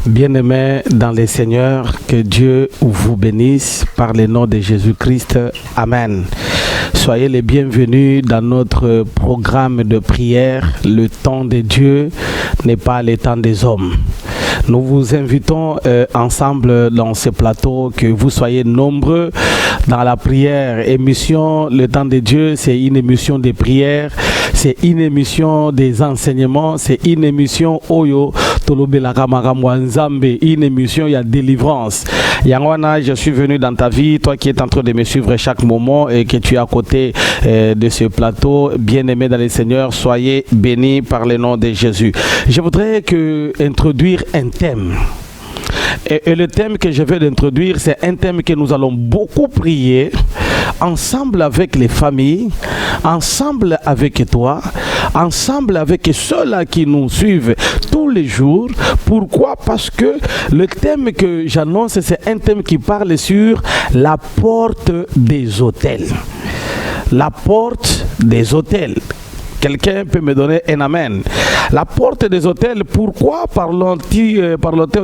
Bien-aimés dans les Seigneurs, que Dieu vous bénisse par le nom de Jésus-Christ. Amen. Soyez les bienvenus dans notre programme de prière. Le temps de Dieu n'est pas le temps des hommes. Nous vous invitons ensemble dans ce plateau, que vous soyez nombreux dans la prière. Émission Le temps de Dieu, c'est une émission de prière, c'est une émission des enseignements, c'est une émission Oyo Tolobelaka Makambo Nzambe, une émission il y a délivrance. Yangwana, je suis venu dans ta vie, toi qui es en train de me suivre chaque moment et que tu es à côté de ce plateau, bien-aimé dans le Seigneur, soyez bénis par le nom de Jésus. Je voudrais introduire un thème. Et le thème que je vais introduire, c'est un thème que nous allons beaucoup prier ensemble avec les familles, ensemble avec toi, ensemble avec ceux-là qui nous suivent tous les jours. Pourquoi? Parce que le thème que j'annonce, c'est un thème qui parle sur la porte des autels. La porte des autels. Quelqu'un peut me donner un amen? La porte des autels, pourquoi parlons-nous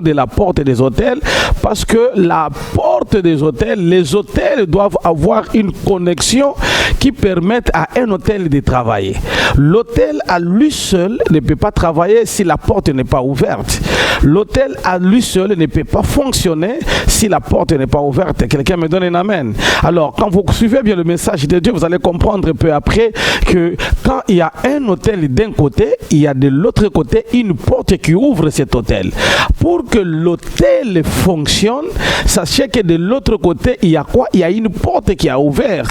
de la porte des autels? Parce que la porte des autels, les autels doivent avoir une connexion qui permette à un autel de travailler. L'autel à lui seul ne peut pas travailler si la porte n'est pas ouverte. L'autel à lui seul ne peut pas fonctionner si la porte n'est pas ouverte. Quelqu'un me donne un amen? Alors, quand vous suivez bien le message de Dieu, vous allez comprendre peu après que quand il y a un autel d'un côté, il y a de l'autre côté une porte qui ouvre cet autel. Pour que l'autel fonctionne, sachez que de l'autre côté, il y a quoi? Il y a une porte qui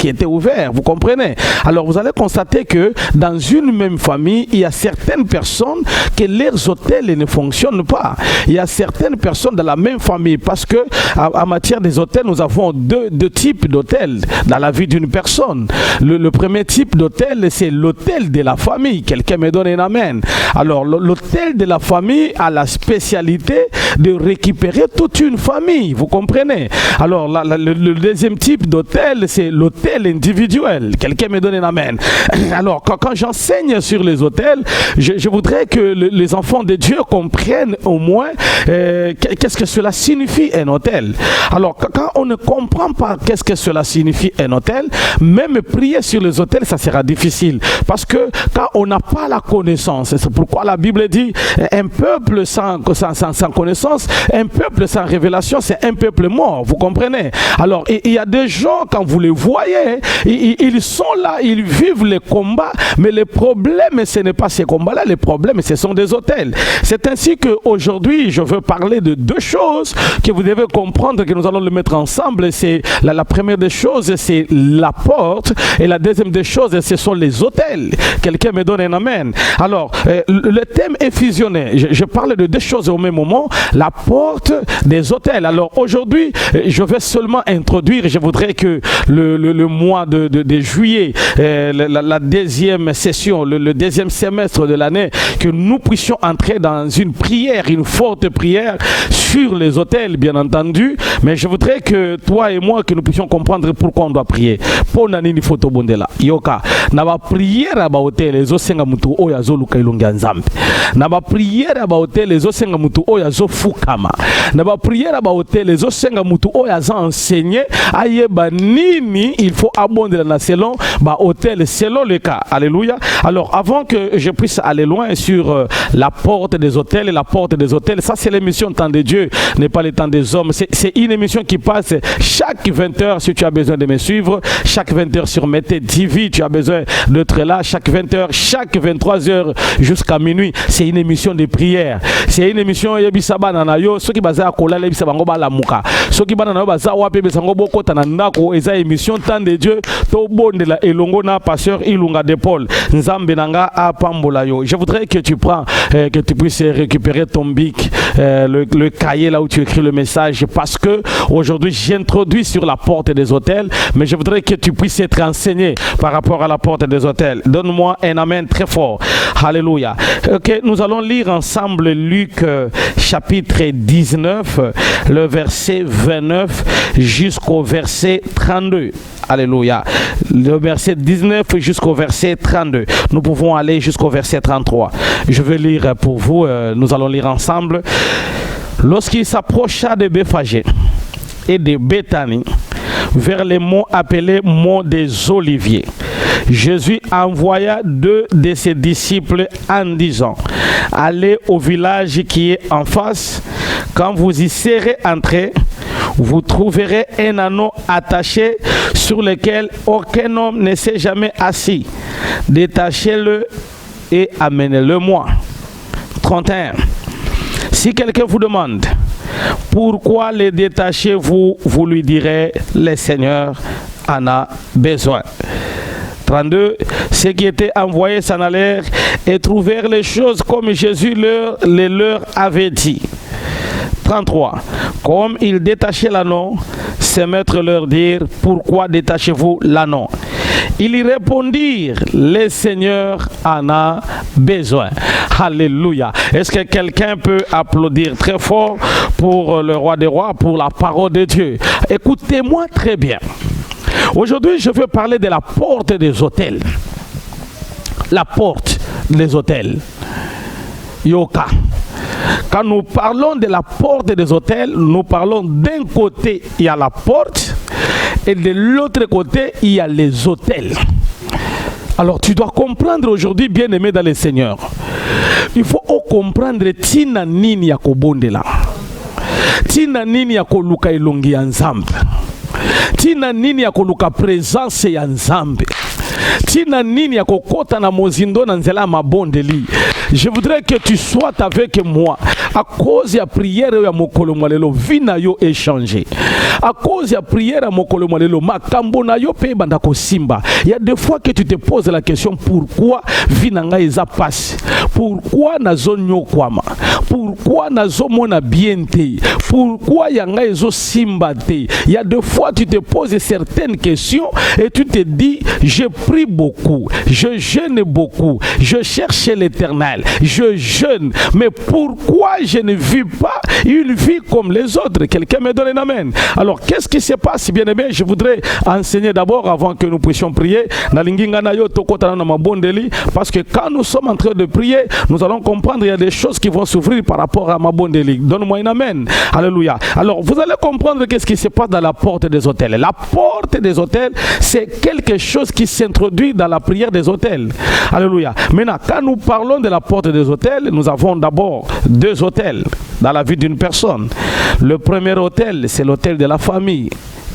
était ouverte. Vous comprenez? Alors vous allez constater que dans une même famille, il y a certaines personnes que leurs autels ne fonctionnent pas. Il y a certaines personnes dans la même famille, parce que en matière des autels, nous avons deux types d'autels dans la vie d'une personne. Le premier type d'autel, c'est l'autel de la famille. Quelqu'un me donne un amen? Alors l'autel de la famille a la spécialité de récupérer toute une famille. Vous comprenez? Alors le deuxième type d'autel, c'est l'autel individuel. Quelqu'un me donne un amen? Alors quand j'enseigne sur les autels, je voudrais que les enfants de Dieu comprennent au moins qu'est-ce que cela signifie un autel. Alors quand on ne comprend pas qu'est-ce que cela signifie un autel, même prier sur les autels, ça sera difficile. Parce que quand on n'a pas la connaissance, c'est pourquoi la Bible dit un peuple sans connaissance, un peuple sans révélation, c'est un peuple mort. Vous comprenez? Alors il y a des gens, quand vous les voyez, ils sont là, ils vivent les combats, mais le problème, ce n'est pas ces combats-là, le problème, ce sont des autels. C'est ainsi qu'aujourd'hui, je veux parler de deux choses que vous devez comprendre, que nous allons le mettre ensemble. C'est la première des choses, c'est la porte, et la deuxième des choses, ce sont les autels. Quelqu'un me donne un amen? Alors, le thème est fusionné. Je parle de deux choses au même moment. La porte des autels. Alors, aujourd'hui, je vais seulement introduire, je voudrais que le mois de juillet, la deuxième session, le deuxième semestre de l'année, que nous puissions entrer dans une prière, une forte prière sur les autels, bien entendu. Mais je voudrais que toi et moi, que nous puissions comprendre pourquoi on doit prier. Pour nani ni photo bondela. Yoka. Na ba prière ba hotel ezo senga mutu oya zo luka ilonga nzambe. Na ba prière ba hotel ezo senga mutu oya zo fukama. Na ba prière ba hotel ezo senga mutu oya za enseigner ayeba nini il faut abonder na selon ba hotel selon le cas. Alléluia. Alors avant que je puisse aller loin sur la porte des hôtels et la porte des hôtels, ça c'est l'émission Temps de Dieu, n'est pas le temps des hommes. C'est une émission qui passe chaque 20h si tu as besoin de me suivre, chaque 20h sur Mété TV, tu as besoin d'être là, chaque 20h, chaque 23h jusqu'à minuit. C'est une émission de prière. C'est une émission yebisaba nanayo, ceux qui baza kola lebisaba ngo bala muka. Ceux qui bana baza wape besango boko tanandako eza émission Temps de Dieu to bondela elongo na pasteur Ilunga de Paul. Nzambe nanga apambola yo. Je voudrais que tu prends que tu puisses récupérer ton bic, le cahier là où tu écris le message, parce que aujourd'hui j'introduis sur la porte des hôtels, mais je voudrais que tu puisses être enseigné par rapport à la porte des hôtels. Donne-moi un amen très fort. Alléluia. Ok, nous allons lire ensemble Luc chapitre 19, le verset 29 jusqu'au verset 32. Alléluia. Le verset 19 jusqu'au verset 32. Nous pouvons aller jusqu'au verset 33. Je vais lire pour vous. Nous allons lire ensemble. Lorsqu'il s'approcha de Béphagé et de Béthanie, vers les monts appelés monts des Oliviers, Jésus envoya 2 de ses disciples en disant: allez au village qui est en face. Quand vous y serez entrés, vous trouverez un anneau attaché sur lequel aucun homme ne s'est jamais assis. Détachez-le et amenez-le-moi. 31. Si quelqu'un vous demande pourquoi le détachez-vous, vous lui direz: le Seigneur en a besoin. 32. Ceux qui étaient envoyés s'en allèrent et trouvèrent les choses comme Jésus leur avait dit. 33. Comme ils détachaient l'anneau, ses maîtres leur dirent: pourquoi détachez-vous l'anneau? Ils y répondirent: le Seigneur en a besoin. Alléluia. Est-ce que quelqu'un peut applaudir très fort pour le roi des rois, pour la parole de Dieu? Écoutez-moi très bien. Aujourd'hui, je veux parler de la porte des hôtels. La porte des hôtels. Yoka. Quand nous parlons de la porte des hôtels, nous parlons d'un côté, il y a la porte, et de l'autre côté, il y a les hôtels. Alors tu dois comprendre aujourd'hui, bien-aimé dans le Seigneur, il faut comprendre tina nini ya kobondela, tina nini ya koluka ilongi ya nzambe, tina nini ya koluka présence ya nzambe, tina nini ya kokota na mozindo na nzela mabondeli. Je voudrais que tu sois avec moi. À cause de la prière ya mokolo mwalelo, vie na yo échangé. À cause de la prière ya mokolo mwalelo, makambo na yo pe banda ko simba. Il y a des fois que tu te poses la question: pourquoi vie na nga eza passe? Pourquoi nazo nyokwama? Pourquoi nazo mona bien te? Pourquoi yanga ezo simba te? Il y a des fois tu te poses certaines questions et tu te dis: je prie beaucoup, je jeûne beaucoup, je cherche l'Éternel, je jeûne, mais pourquoi je ne vis pas une vie comme les autres? Quelqu'un me donne un amen. Alors qu'est-ce qui se passe, bien aimé? Je voudrais enseigner d'abord avant que nous puissions prier. Parce que quand nous sommes en train de prier, nous allons comprendre qu'il y a des choses qui vont s'ouvrir par rapport à ma bondeli. Donne-moi un amen. Alléluia. Alors vous allez comprendre qu'est-ce qui se passe dans la porte des hôtels. La porte des hôtels, c'est quelque chose qui s'introduit dans la prière des hôtels. Alléluia. Maintenant, quand nous parlons de la porte des hôtels, nous avons d'abord 2 hôtels dans la vie d'une personne. Le premier hôtel, c'est l'hôtel de la famille.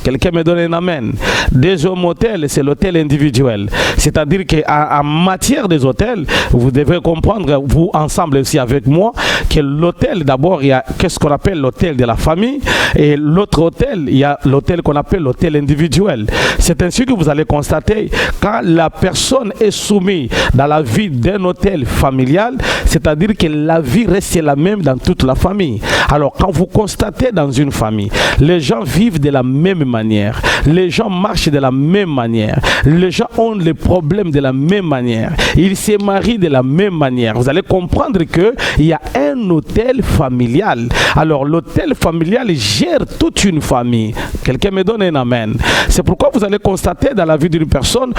Quelqu'un me donne un amen. Deuxième hôtel, c'est l'hôtel individuel. C'est-à-dire qu'en matière des hôtels, vous devez comprendre, vous ensemble aussi avec moi, que l'hôtel, d'abord, il y a qu'est-ce qu'on appelle l'hôtel de la famille, et l'autre hôtel, il y a l'hôtel qu'on appelle l'hôtel individuel. C'est ainsi que vous allez constater, quand la personne est soumise dans la vie d'un hôtel familial, c'est-à-dire que la vie reste la même dans toute la famille. Alors, quand vous constatez dans une famille, les gens vivent de la même manière, les gens marchent de la même manière, les gens ont les problèmes de la même manière, ils se marient de la même manière, vous allez comprendre qu'il y a un hôtel familial. Alors l'hôtel familial gère toute une famille. Quelqu'un me donne un amen. C'est pourquoi vous allez constater dans la vie d'une personne,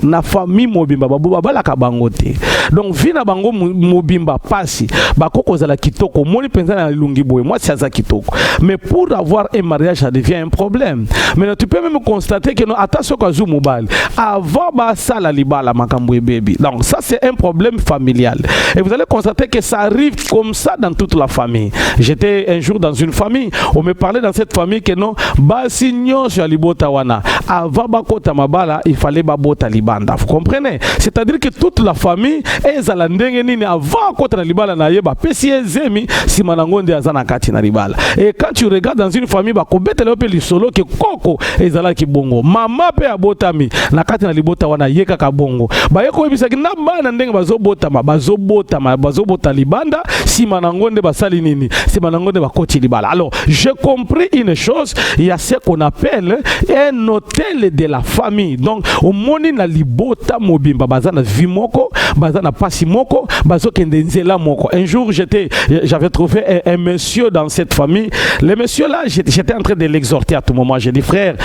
na famille mobimba babala kabangote. Donc vina bango mobimba pasi bakoko zala kitoko moni penza na lungi boy moi c'est ça kitoko. Mais pour avoir un mariage, ça devient un problème. Mais tu peux même constater que attention à Zoumobal avant ça la libala makambwe baby. Donc ça c'est un problème familial. Et vous allez constater que ça arrive comme ça dans toute la famille. J'étais un jour dans une famille, on me parlait dans cette famille que non basignon sur libota wana avant bakota mabala il fallait babota libanda. Vous comprenez? C'est-à-dire que toute la famille est à la ndengenini avant kota libala na yeba pesi ezemi si manangonde azana kati na libala. Et quand tu regardes dans une famille bakobete lepe lisolo ke koko ezala ki bongo mama pe abotami na kati na libota wana yeka ka bongo ba yeko ebisa ki na bana ndenge bazobota libanda si manangonde basali nini si manangonde bakoti libala. Alors j'ai compris une chose, il y a ce qu'on appelle un hôtel de la famille. Donc au moni na libota mobimba bazana vimoko bazana pasi moko bazokende nzela moko. Un jour j'avais trouvé un monsieur dans cette famille. Le monsieur là j'étais en train train de l'exhorter à tout moment. J'ai dit, frère,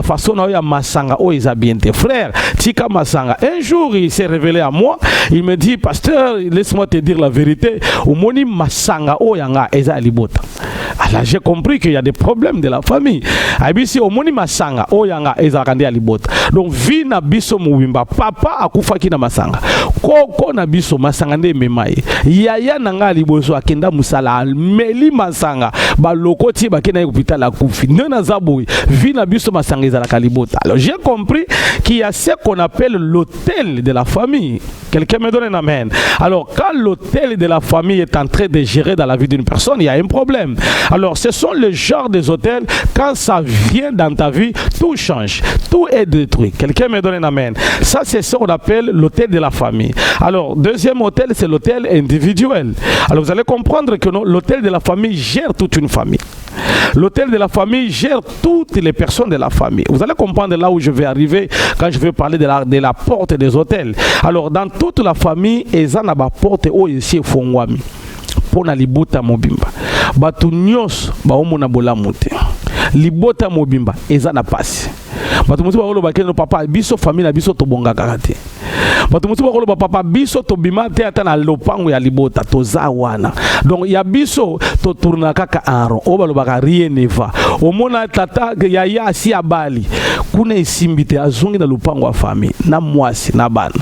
façon ya masanga o isabiente. Frère, tika masanga. Un jour, il s'est révélé à moi. Il me dit, pasteur, laisse-moi te dire la vérité. Au moni masanga o yanga eza alibota. Alors j'ai compris qu'il y a des problèmes de la famille. Abisi au moni masanga o yanga eza kandi alibota. Donc vi na biso mubimba papa akufaki na masanga. Koko na biso masanga nde memai. Yaya nanga liboso akenda musala meli masanga ba lokoti ba kena hôpital akufi. Nena zaboui vi na biso masanga eza la kalibota. Alors j'ai compris qu'il y a ce qu'on appelle l'hôtel de la famille. Quelqu'un me donne un amen. Alors quand l'hôtel de la famille est en train de gérer dans la vie d'une personne, il y a un problème. Alors ce sont le genre des hôtels, quand ça vient dans ta vie, tout change, tout est détruit. Quelqu'un me donne un amen. Ça c'est ce qu'on appelle l'hôtel de la famille. Alors deuxième hôtel, c'est l'hôtel individuel. Alors vous allez comprendre que l'hôtel de la famille gère toute une famille. L'hôtel de la famille gère toutes les personnes de la famille. Vous allez comprendre là où je vais arriver quand je vais parler de la porte des hôtels. Alors dans toute la famille, ezana ba porte o ici fongwami. Pona libota mobimba. Batu nyos ba omona bolamu te. Libota mobimba ezana pasi. Batu mutu ba olo ba keno papa biso famille na biso tobonga karate. Batu mutu ba olo ba papa biso tobima te ata na lopango ya libota toza wana. Donc ya biso to tourna kaka aron o balo ba rien ne va. Omona tata ya asi abali. Kuna isimbite azungi na lopango wa famille na mwasi na bana.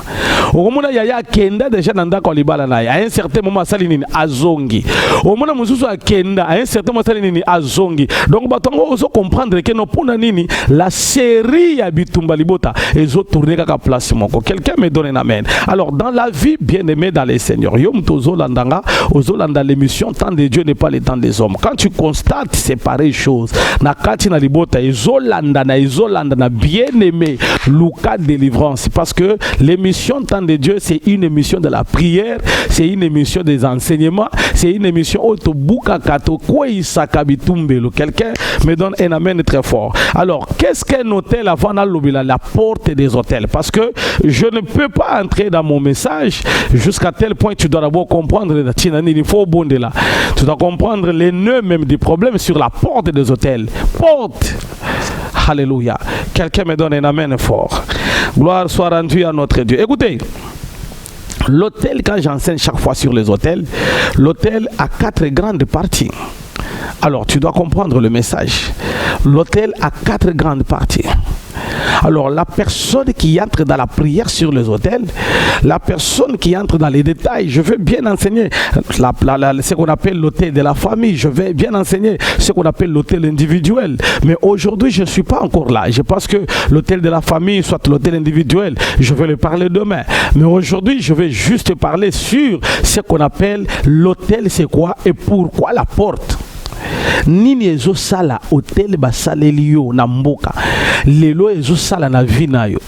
Omona yaya kenda déjà nanda ko libala na ya. À un certain moment sali nini azongi. Omona mususu akenda à un certain moment sali nini azongi. Donc batongo ozo comprendre que no pona nini la série ya bitumba libota ezo tourner kaka place moko. Quelqu'un me donne un amen. Alors dans la vie bien-aimé dans les seigneurs, yom tozo landanga ozo landa l'émission temps de Dieu n'est pas le temps des hommes. Quand tu constates c'est pareille chose. Na kati na libota ezo landa na bien-aimé Lucas délivrance parce que l'émission temps de Dieu c'est une émission de la prière, c'est une émission des enseignements, c'est une émission autobuka kato kwa isaka bitumbelo. Quelqu'un me donne un amen très fort. Alors qu'est-ce qu'un hôtel avant la porte des hôtels? Parce que je ne peux pas entrer dans mon message jusqu'à tel point tu dois d'abord comprendre il faut bon de là. Tu dois comprendre les nœuds même du problème sur la porte des hôtels. Porte. Alléluia. Quelqu'un me donne un amen fort. Gloire soit rendue à notre Dieu. Écoutez, l'hôtel, quand j'enseigne chaque fois sur les hôtels, l'hôtel a 4 grandes parties. Alors, tu dois comprendre le message. L'hôtel a 4 grandes parties. Alors, la personne qui entre dans la prière sur les hôtels, la personne qui entre dans les détails, je veux bien enseigner ce qu'on appelle l'hôtel de la famille, je vais bien enseigner ce qu'on appelle l'hôtel individuel. Mais aujourd'hui, je ne suis pas encore là. Je pense que l'hôtel de la famille, soit l'hôtel individuel, je vais le parler demain. Mais aujourd'hui, je vais juste parler sur ce qu'on appelle l'hôtel, c'est quoi et pourquoi la porte. Nini ezo sala hôtel basaleli yo na mboka lelo ezo sala na vina yo.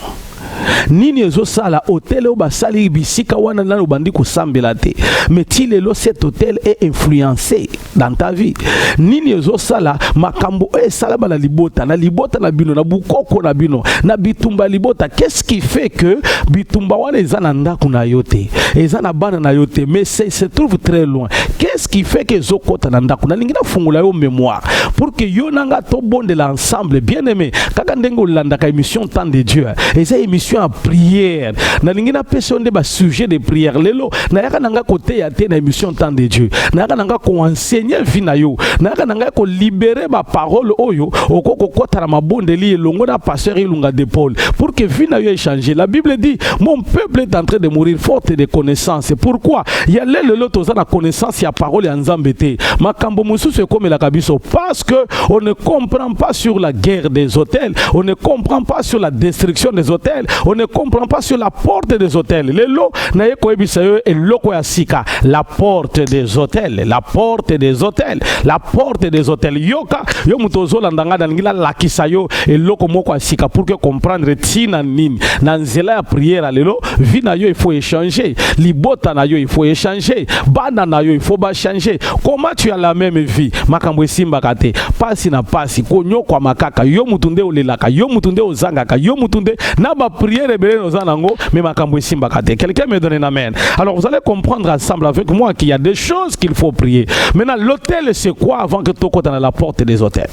Nini ezo sala hôtel o basali bisika wana na bandi ko sambela te. Mais ti lelo cet hôtel est influencé dans ta vie. Nini ezo sala makambo e sala bala libota na bino na bukoko na bino na bitumba libota. Qu'est-ce qui fait que bitumba wana ezana ndako na yote ezana bana na yote mais se trouve très loin? Qu'est-ce qui fait que ezo kota na ndako na lingina fungula yo mémoire pour que yo nanga to bonde l'ensemble bien aimé kaka ndengo landaka émission temps de Dieu et ça émission en prière na lingina personne de ba sujet de prière lelo na yaka nanga côté ya te na émission temps de Dieu na yaka nanga ko enseigner vie na yo na yaka nanga ko libérer ba parole oyo okoko kota na mabonde li longo na pasteur ilunga d'épaule pour que vie na yo échanger. La Bible dit mon peuple est en train de mourir faute de connaissances. Pourquoi? Il y a lelo toza na connaissance ya parole ya nzambe te makambo mususu comme la kabiso parce que on ne comprend pas sur la guerre des hôtels, on ne comprend pas sur la destruction des hôtels, on ne comprend pas sur la porte des hôtels. Lelo na yeko ebisa yo eloko ya sika la porte des hôtels, la porte des hôtels, la porte des hôtels. Yoka yo mutozo landanga dalingila lakisa yo eloko moko ya sika pour que comprendre tina nini na nzela ya prière lelo vie na yo il faut échanger, libota na yo il faut échanger, bana na yo il faut ba changer. Comment tu as la même vie? Makambo simba kate pasi na pasi konyo kwa makaka yo mutunde olelaka yo mutunde ozangaka yo mutunde na ba prière belé ozanango mais makambo simba kate. Quelqu'un me donne un amen. Alors vous allez comprendre ensemble avec moi qu'il y a des choses qu'il faut prier. Maintenant l'hôtel c'est quoi avant que tu côté dans la porte des hôtels?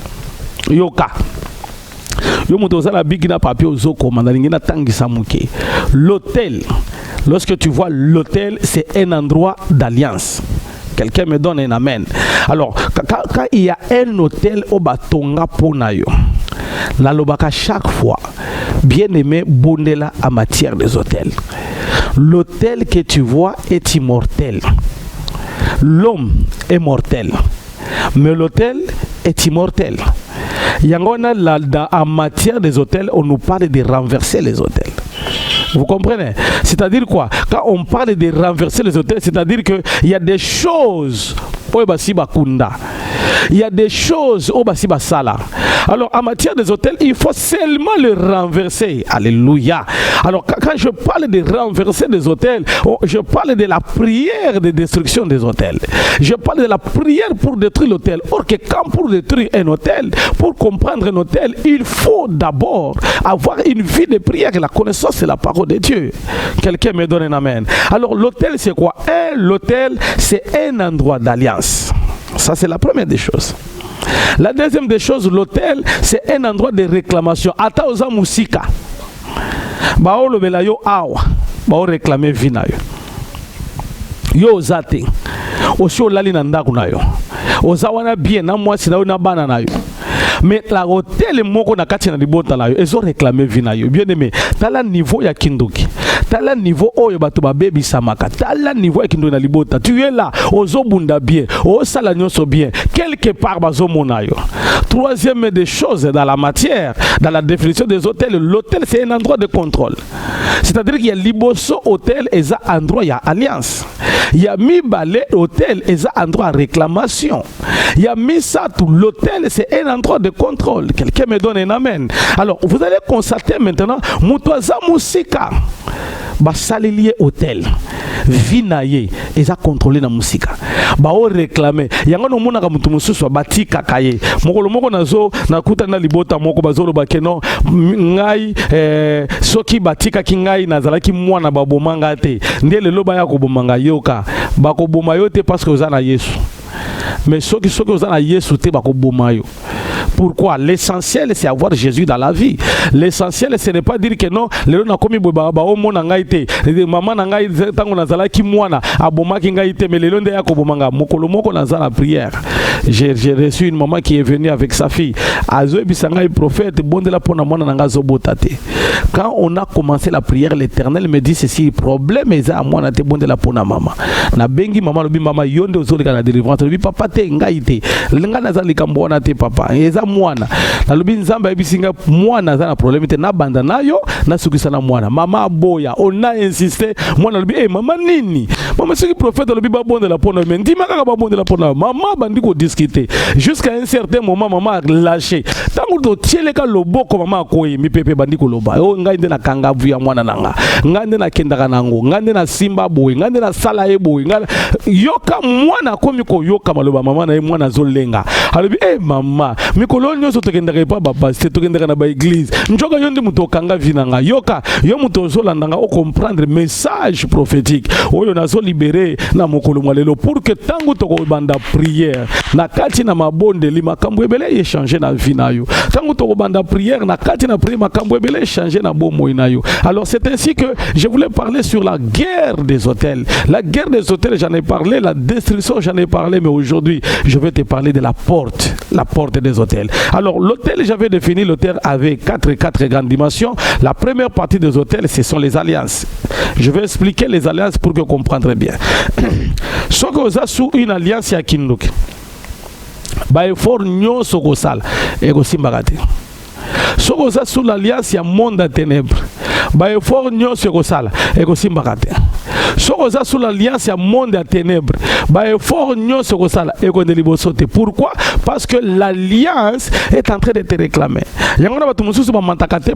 yoka yo moto za la big na papier ozoko mandalingi na tangisa muke. L'hôtel, lorsque tu vois l'hôtel, c'est un endroit d'alliance. Quelqu'un me donne un amen. Alors, quand il y a un hôtel au batonga ponayo, la lobaka chaque fois, bien aimé bondela en matière des hôtels. L'hôtel que tu vois est immortel. L'homme est mortel, mais l'hôtel est immortel. Yangona, en matière des hôtels, on nous parle de renverser les hôtels. Vous comprenez? C'est-à-dire quoi? Quand on parle de renverser les hôtels, c'est-à-dire qu'il y a des choses il y a des choses au Basiba Sala. Alors en matière des hôtels, il faut seulement les renverser. Alléluia. Alors quand je parle de renverser des hôtels, je parle de la prière de destruction des hôtels. Je parle de la prière pour détruire l'hôtel. Or que quand pour détruire un hôtel, pour comprendre un hôtel, il faut d'abord avoir une vie de prière et la connaissance de la parole de Dieu. Quelqu'un me donne un amen. Alors l'hôtel c'est quoi? L'hôtel c'est un endroit d'alliance. Ça, c'est la première des choses. La deuxième des choses, l'hôtel, c'est un endroit de réclamation. Ata oza musika. Bao lo bela yo awa. Bao réclamer vina yo. Yo ozate. Osi olali na ndaku na yo. Oza wana bien na mwasi na yo na bana na yo. Mais la hôtel moko na kati na libota la yo. Ezo réclamer vina yo. Bien aimé. Tala niveau ya kindoki. Tala niveau oyo bato ba baby samaka. Tala niveau ya kindoki na libota. Tu es là. Ozo bunda bien. Ozo la nyonso bien. Quelque part bazo monayo. Troisième des choses dans la matière, dans la définition des hôtels, l'hôtel c'est un endroit de contrôle. C'est-à-dire qu'il y a liboso hôtel et ça endroit il y a alliance. Il y a mi balai hôtel et ça endroit réclamation. Il y a mi satou l'hôtel c'est un endroit de contrôle. Quelqu'un me donne un amen. Alors vous allez constater maintenant mutoza musika basalelier hôtel vinaye et ça contrôler na musika ba o réclamer yango no mona ka mutu mususu batika kaye mokolo moko nazo nakuta na libota moko bazolo bakeno ngai soki batika ki ngai nazalaki mwana babomanga te ndele loba ya kobomanga yoka bakoboma yo te parce que oza na Yesu. Mais ceux qui sont à Yesu te bakobomayo. Pourquoi? L'essentiel c'est avoir Jésus dans la vie. L'essentiel ce n'est pas dire que non, le na komi boba o mona ngai te, maman na ngai tango nazala ki mwana abomaki ngai te, mais le londe ya kobomanga mokolo moko nazala prière. J'ai reçu une maman qui est venue avec sa fille. Azo bisanga prophète bondela pona mwana nanga zobotate. Quand on a commencé la prière, l'Éternel me dit ceci, problème est à moi na te bondela pona maman. Na bengi maman lobi maman yonde ozolika na délivrance. Lobi papa te ngai te. Lenga nazali kambona te papa. Eza mwana. Na lobi nzamba ebisinga mwana za na problème te na banda nayo na sukisa na mwana. Mama boya, on a insisté. Mwana lobi maman nini? Maman ce qui prophète lobi ba bondela pona mais ndima kaka ba bondela pona. Maman bandi ko discuter. Jusqu'à un certain moment maman a lâché. Tango to tieleka loboko maman akoyi mi pepe bandi ko loba. O ngai nde na kanga vuya mwana nanga. Ngai nde na kendaka nango. Ngai nde na simba boy. Ngai nde na sala e boy. Yoka mwana komi ko yoka maloba mama na mwana zolenga. Alobi mama mikolo nyonso tokendaka pa baba c'est tokendaka na ba église. Njoka yonde muto kanga vinanga. Yoka yo muto zolandanga o comprendre message prophétique. Oyo nazo libérer na mokolo mwalelo pour que tango toko banda prière na kati na mabonde li makambo ebele échanger na vie na yo. Tango toko banda prière na kati na prière makambo ebele échanger na bomo na yo. Alors c'est ainsi que je voulais parler sur la guerre des hôtels. La guerre des hôtels, j'en ai parlé, la destruction, j'en ai parlé, mais aujourd'hui, je vais te parler de la porte des hôtels. Alors, l'hôtel, j'avais défini l'hôtel avec quatre grandes dimensions. La première partie des hôtels, ce sont les alliances. Je vais expliquer les alliances pour que vous compreniez bien. Ce que vous avez sous une alliance, il y a Kindouk. Il faut que vous sal et vous simbagate. Ce que vous avez sous l'alliance, il y a monde à ténèbres. Il faut que vous sal et vous simbagate. Ce que vous avez sous l'alliance, il y a monde à ténèbres. Il faut que vous sal et vous sauter. Pourquoi? Parce que l'alliance est en train de te réclamer. Il y a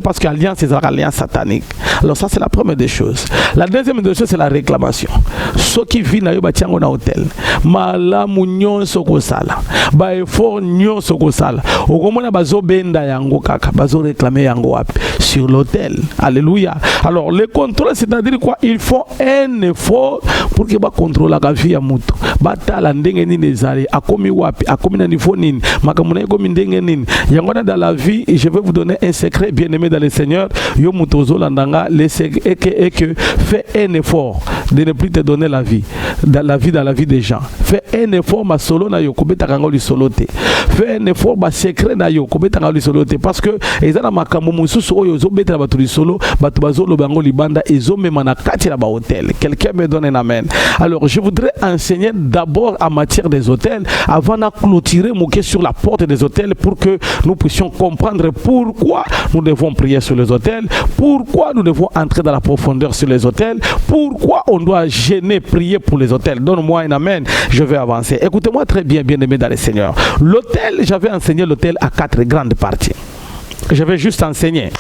parce que l'alliance c'est l'alliance satanique. Alors ça c'est la première des choses. La deuxième des choses c'est la réclamation. Ceux qui vivent dans un hôtel, malamu nyonso kosala, ba effort nyonso kosala. Okomona bazo benda yango kaka, bazo réclamer yango sur l'hôtel. Alléluia. Alors le contrôle c'est-à-dire quoi? Il faut un un effort pour que ba contrôler la vie ya mutu batala ndenge nini ezali akomi wapi akomi na niveau nini makamuna komi ndenge nini yangona dans la vie. Et je vais vous donner un secret, bien aimé dans le Seigneur. Yo mutozo landanga le secret est que fais un effort de ne plus te donner la vie dans la vie des gens. Fais un effort ma solo na yo kobeta kango li solote. Fais un effort ba secret na yo kobeta kango li solote parce que ezana makambo mususu oyo zo beta ba tuli solo batu bazolo bango libanda ezo mema na kati na ba hôtel. Quelqu'un me donne un amen. Alors je voudrais enseigner d'abord en matière des hôtels avant de clôturer mon quai sur la porte des hôtels pour que nous puissions comprendre pourquoi nous devons prier sur les hôtels, pourquoi nous devons entrer dans la profondeur sur les hôtels, pourquoi on doit gêner, prier pour les hôtels. Donne-moi un amen, je vais avancer. Écoutez-moi très bien, bien aimé dans le Seigneur. L'hôtel, j'avais enseigné l'hôtel à 4 grandes parties. Je vais juste enseigner.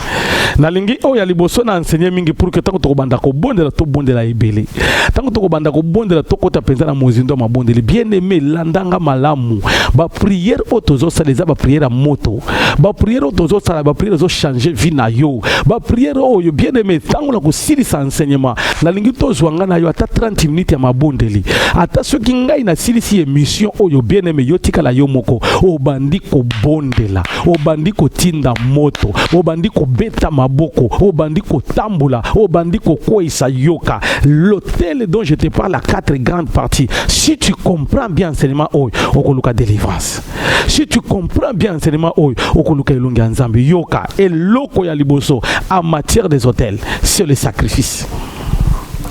Nalingi oya liboso na enseigner mingi pour que tango to banda ko bondela to bondela ibele. Tango to banda ko bondela to kota penza na mozindo ma bondeli. Bien aimé landanga malamu. Ba prière otozo saleza ba prière à moto. Ba prière otozo sala ba prière zo changer vie na yo. Ba prière oyo bien aimé tango na ko silisa enseignement. Nalingi to zwanga na yo ata 30 minutes ya mabondeli. Ata soki ngai na silisi émission oyo bien aimé yo tikala yo moko. O bandi ko bondela. O bandi ko tinda moto, obandi ko beta maboko, obandi ko tambula, obandi ko kwesa yoka. L'hôtel dont je te parle à 4 grandes parties. Si tu comprends bien enseignement oyo, okoluka délivrance. Si tu comprends bien enseignement oyo, okoluka ilunga nzambi yoka. Et loko ya liboso en matière des hôtels, c'est le sacrifice.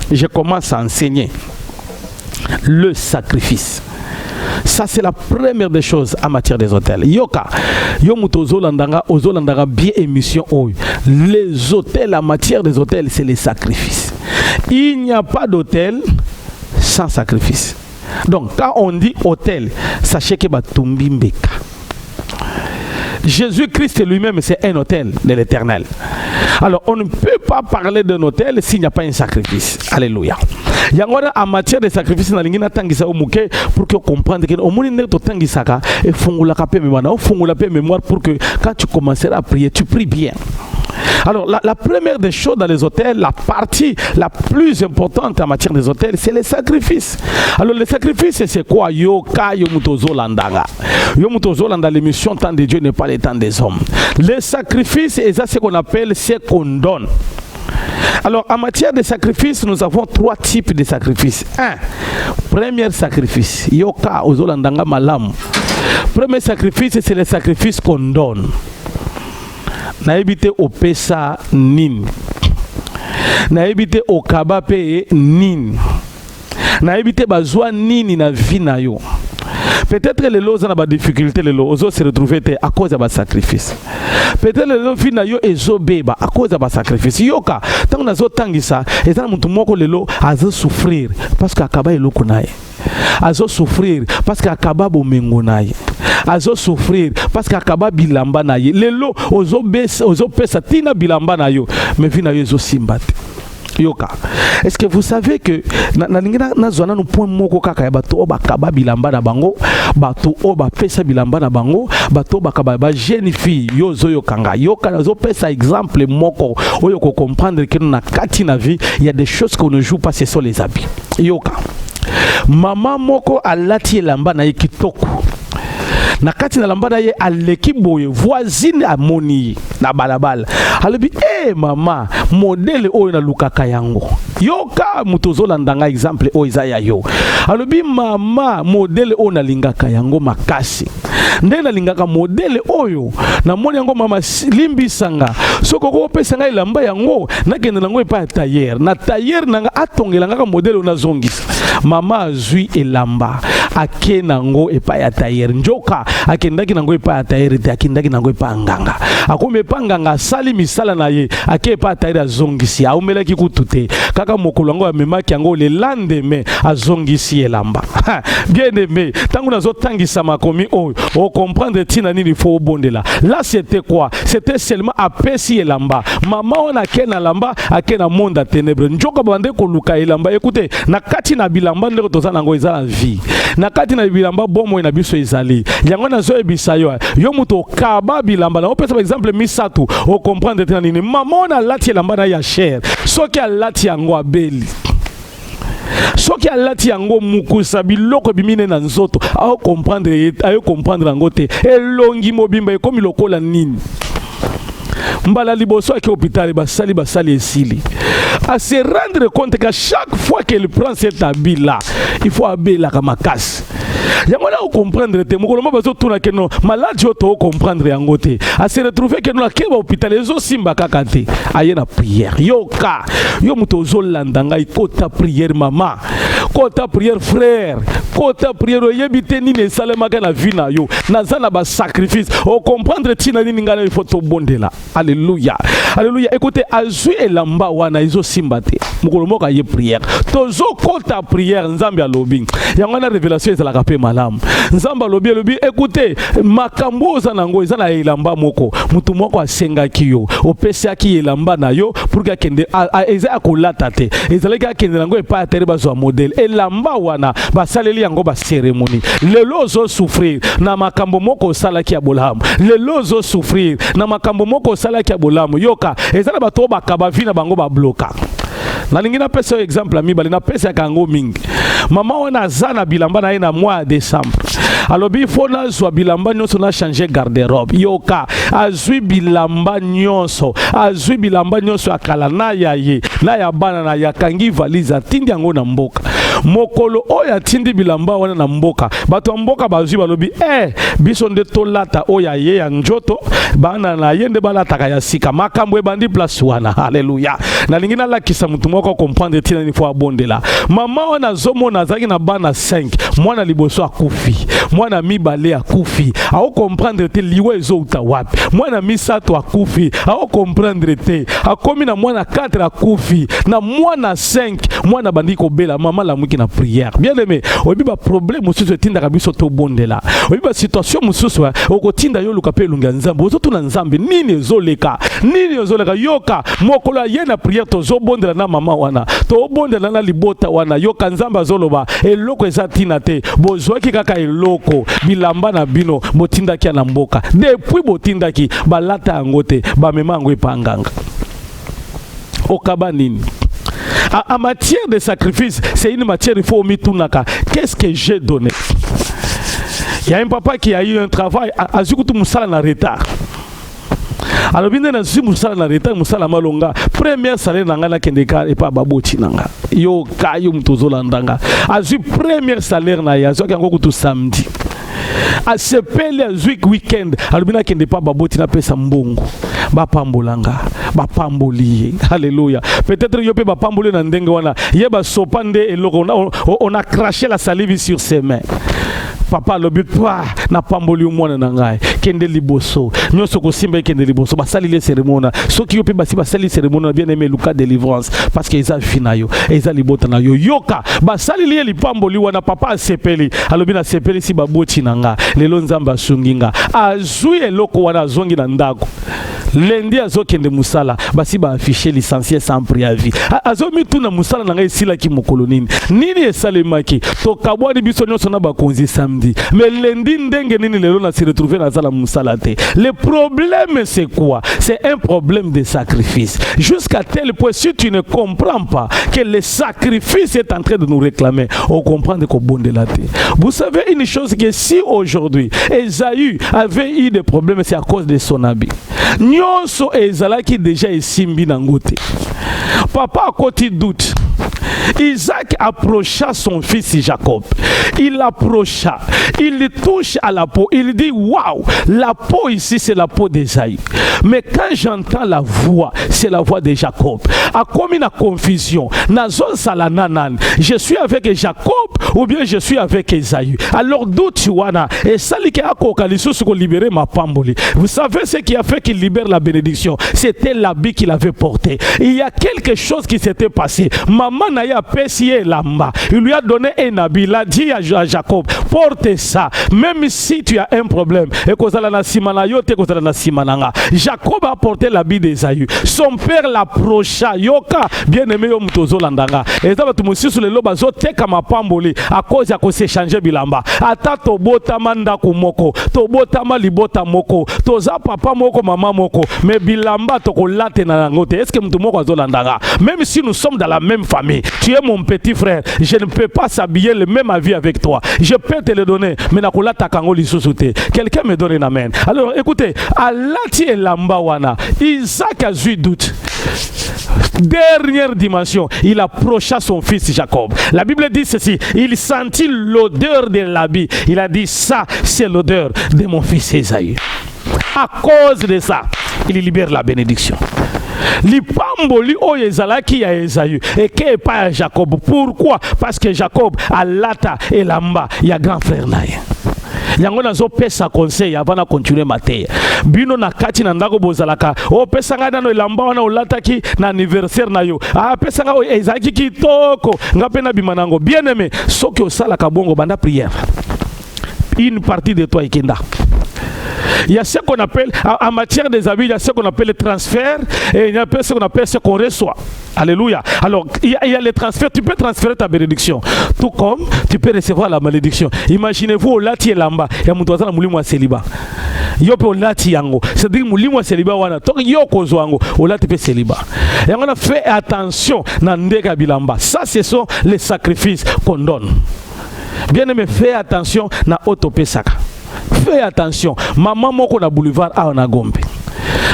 Je commence à enseigner le sacrifice. Ça c'est la première des choses en matière des hôtels. Yoka, yomuto zolandanga, ozolandanga bien émission oyo. Les hôtels, en matière des hôtels, c'est les sacrifices. Il n'y a pas d'hôtel sans sacrifice. Donc quand on dit hôtel, sachez que batumbi mbeka. Jésus-Christ lui-même, c'est un hôtel de l'Éternel. Alors, on ne peut pas parler d'un hôtel s'il n'y a pas un sacrifice. Alléluia. En matière de sacrifice, pour que comprendre que mémoire pour que quand tu commenceras à prier, tu pries bien. Alors, la première des choses dans les hôtels, la partie la plus importante en matière des hôtels, c'est les sacrifices. Alors, les sacrifices, c'est quoi? Yoka, yomutozo landanga. Yomutozo landa, l'émission temps de Dieu n'est pas le temps des hommes. Les sacrifices, et ça, c'est ce qu'on appelle ce qu'on donne. Alors, en matière de sacrifices, nous avons 3 types de sacrifices. Premier sacrifice, yoka, ozolandanga malam. Premier sacrifice, c'est le sacrifice qu'on donne. Na éviter au pesa nin. Na éviter au kabape nin. Na éviter bazwa nini na vie na yo. Peut-être les lots ont des difficultés, les lots se retrouver à cause de ba sacrifice. Peut-être les lots vie na yo ezobeba à cause de ba sacrifice. Yoka, tant na zo tangisa, ezana mutu moko les lots azo souffrir parce qu'akaba eloko naye. Azo souffrir parce qu'akaba bomengo naye. Azo souffrir parce qu'akaba bilamba na ye. Lelo ozo pesa tina bilamba na yo. Mais vina yo zo simbate. Yoka. Est-ce que vous savez que na zona no point moko kaka ya bato bakaba bilamba na bango, bato oba pesa bilamba na bango, bato bakaba ba jeune fille yo zo yokanga. Yoka na zo pesa exemple moko oyo ko comprendre que na kati na vie, il y a des choses qu'on ne joue pas, ce sont les habits. Yoka. Maman moko alati elamba na kitoko. Na kati na lambada ye aleki boye voisine amoni na balabala alobi mama modèle oyo na lukaka yango yoka mutozo landanga exemple oyo za ya yo alobi mama modèle oyo na lingaka yango makasi nde na lingaka modèle oyo na moni yango mama limbisanga soko ko pesa ngai lamba yango nakende nango epa tailleur na tailleur nanga atongelanga ka modèle na zongisa mama azui elamba ake nango epa ya tailleur njoka akendaki nango epa ya tailleur te akendaki nango epa nganga akome epa nganga sali misala na ye ake epa tailleur azongisi aumelaki kutute kaka mokolo yango amemaki yango le lendemain azongisi elamba bien aimé tango nazo tangisa makomi oyo o comprendre tina nini faut bondela là c'était quoi? C'était seulement apesi elamba mama ona kena lamba akena monde ténèbres njoka bande ko luka elamba. Écoutez, na kati na bilamba ndeko toza nango ezala vie na kati na bilamba bomo na biso ezali yango na zo ebisa yo yo muto kaba bilamba na opesa par exemple misatu o comprendre tina nini mama ona lati elamba na ya cher soki alati yango abeli Soki alati yango mukusa biloko bimine na nzoto ao comprendre yango te elongi mobimba ekomi lokola nini. Mbala liboso à hôpital basali esili. À se rendre compte qu'à chaque fois qu'elle prend cet habit là, il faut habiller la kamakas. Yamona au comprendre te mokolo bazo tuna que non malade yo to comprendre yango te. À se retrouver que non la keba hôpital ezo simba kakate. Aye na prière. Yoka yo muto zolanda ngai kota prière maman. Kota prière frère. Kota prière yebite ni ne salema ka na vie na yo. Nazana ba sacrifice. O comprendre tina ni ngala il faut to bondela. Alléluia. Alléluia. Écoutez, azui elamba wana izo simbate. Mokolo moka ye prière. Tozo kota prière nzambe alobi. Yango na révélation ezala kapé malam. Nzamba lobi écoutez, makambo za nango ezala elamba moko. Mutu moko asengaki yo. Opesiaki elamba na yo pour ka kende eza akolata te. Ezala ka kende nango epa tere bazwa modèle. Elamba wana basaleli yango ba cérémonie. Lelo zo souffrir na makambo moko salaki ya bolamu. Lelo zo souffrir na makambo moko salaki ya bolamu. Yoka ezala bato bakaba vina bango ba bloka. Na lingina pesa exemple ami bali na pesa kango mingi. Mama wana zana bilamba na ina mois de décembre. Alors il faut na zo bilamba nyonso na changer garde-robe. Yoka azui bilamba nyonso akala na yaye na ya bana na ya kangi valise atindi yango na mboka. Mokolo oya tindi bilamba wana na mboka. Bato mboka bazui balobi biso nde tolata oya ye ya njoto bana na yende balata kaya sika makambo ebandi place wana. Alléluia. Na lingina la kisa mutu moko comprendre tina ni fois bondela. Mama wana zomo na zaki na bana 5. Mwana liboso akufi. Mwana mibale akufi. Ao comprendre te liwe ezo uta wapi. Mwana misato akufi. Ao comprendre te. Akomi na mwana 4 akufi. Na mwana 5. Mwana bandiko bela. Mama la mwiki na prière. Bien aimé. Obi ba problème mususu tinda kabiso to bondela. Obi ba situation mususu oko tinda yo lukape lunga nzambe. Ozo tuna nzambe. Nini ezoleka. Nini ezoleka. Yoka. Mokola yena prière tozo bondela na mama wana. To bondela na libota wana. Yoka nzamba zoloba. Eloko ezatina te. Bozwaki kaka eloko. Bilamba na bino. Botinda kia na mboka. Depuis botinda ki. Balata angote. Bamema angwe panganga. Okaba nini. En matière de sacrifice, c'est une matière, il faut mitunaka. Qu'est-ce que j'ai donné? Il y a un papa qui a eu un travail. Azukutu musala na retard. Alors bien na si musala na retard musala malonga. Première salaire nanga na kendeka et pas baboti nanga. Yo kayo mtozola ndanga. Azu première salaire na ya zo kango kutu samedi. A sepele azuik weekend. Alors bien kende pas baboti na pesa mbongo. Bapambolanga, bapamboliye. Alléluia. Peut-être yo pe bapambole na ndenge wana. Yeba sopande eloko on a craché la salive sur ses mains. Papa le but na pamboli mwana na ngai kende liboso nyoso ko simba kende liboso basali les cérémonies soki yo pe basi basali cérémonie bien aimé Lucas délivrance parce que eza finayo eza libota na yo yoka basali li lipamboli wana papa sepeli alobi na sepeli si baboti nanga lelo nzamba sunginga azui eloko wana zongi na ndako lendi azokende musala basi ba afficher licencié sans préavis azomi tuna musala nanga esila ki mokolo nini esalemaki to kabwani biso nyonso na bakonzi samedi mais lendi ndenge nini lelo na se retrouver na sala musala te. Le problème c'est quoi? C'est un problème de sacrifice. Jusqu'à tel point si tu ne comprends pas que le sacrifice est en train de nous réclamer, on comprend qu'au bon de la terre. Vous savez une chose que si aujourd'hui Esaü avait eu des problèmes, c'est à cause de son habit. Nyonso ezalaki déjà esimbi nangote. Papa à côté doute. Isaac approcha son fils Jacob. Il approcha, il touche à la peau, il dit waouh, la peau ici c'est la peau d'Esaü. Mais quand j'entends la voix, c'est la voix de Jacob. A comme une confusion, nazon salananan, je suis avec Jacob ou bien je suis avec Esaü. Alors d'où tu wana et salike akokaliso se libérer ma pamboli. Vous savez ce qui a fait qu'il libère la bénédiction? C'était l'habit qu'il avait porté. Il y a quelque chose qui s'était passé. Maman n'a pas pessié lamba. Il lui a donné un habit. Il a dit à Jacob, porte ça. Même si tu as un problème, et Jacob a porté l'habit d'Ésaü. Son père l'approcha. Yoka, bien aimé, landanga. Et ça va tout monsieur sur le loba zote kama pamboli. À cause à s'échanger bilamba. Ata tobota manda kumoko. Tobota malibota moko. Toza papa moko, maman moko. Mais bilamba toko late na langote. Est-ce que mtu moko landanga? Même si nous sommes dans la même famille, tu es mon petit frère. Je ne peux pas s'habiller le même avis avec toi. Je peux te le donner. Mais nakola takango lisusute. Quelqu'un me donne un amen. Alors écoutez, Alati et Lambawana, Isaac a eu doute. Dernière dimension, il approcha son fils Jacob. La Bible dit ceci, il sentit l'odeur de l'habit. Il a dit, ça c'est l'odeur de mon fils Ésaü. À cause de ça, il libère la bénédiction. Lipamboli oyezalaki ya Ésaü et que pas Jacob. Pourquoi? Parce que Jacob a lata et lamba, il y a grand frère naïe. Yango nazo pesa conseil avant de continuer matin. Bino na kati na ndako bozalaka. O pesa ngada no lamba wana olataki na anniversaire na yo. Ah pesa nga ezaki kitoko. Ngape na bimanango. Bien aimé, soki osala kabongo banda prière. Une partie de toi ikenda. Il y a ce qu'on appelle, en matière des habits, il y a ce qu'on appelle le transfert et il y a ce qu'on appelle ce qu'on reçoit. Alléluia. Alors, il y a les transferts, tu peux transférer ta bénédiction. Tout comme tu peux recevoir la malédiction. Imaginez-vous, au lati lamba, il y a mon na moulimwa célibat. Yope au lati yango. C'est-à-dire, moulimwa célibat wana. Donc, yoko zoango, au lati pe célibat. Et on a fait attention, nandeka bilamba. Ça, ce sont les sacrifices qu'on donne. Bien aimé, fais attention, na autopesaka. Fais attention. Maman moko na boulevard a na gombe.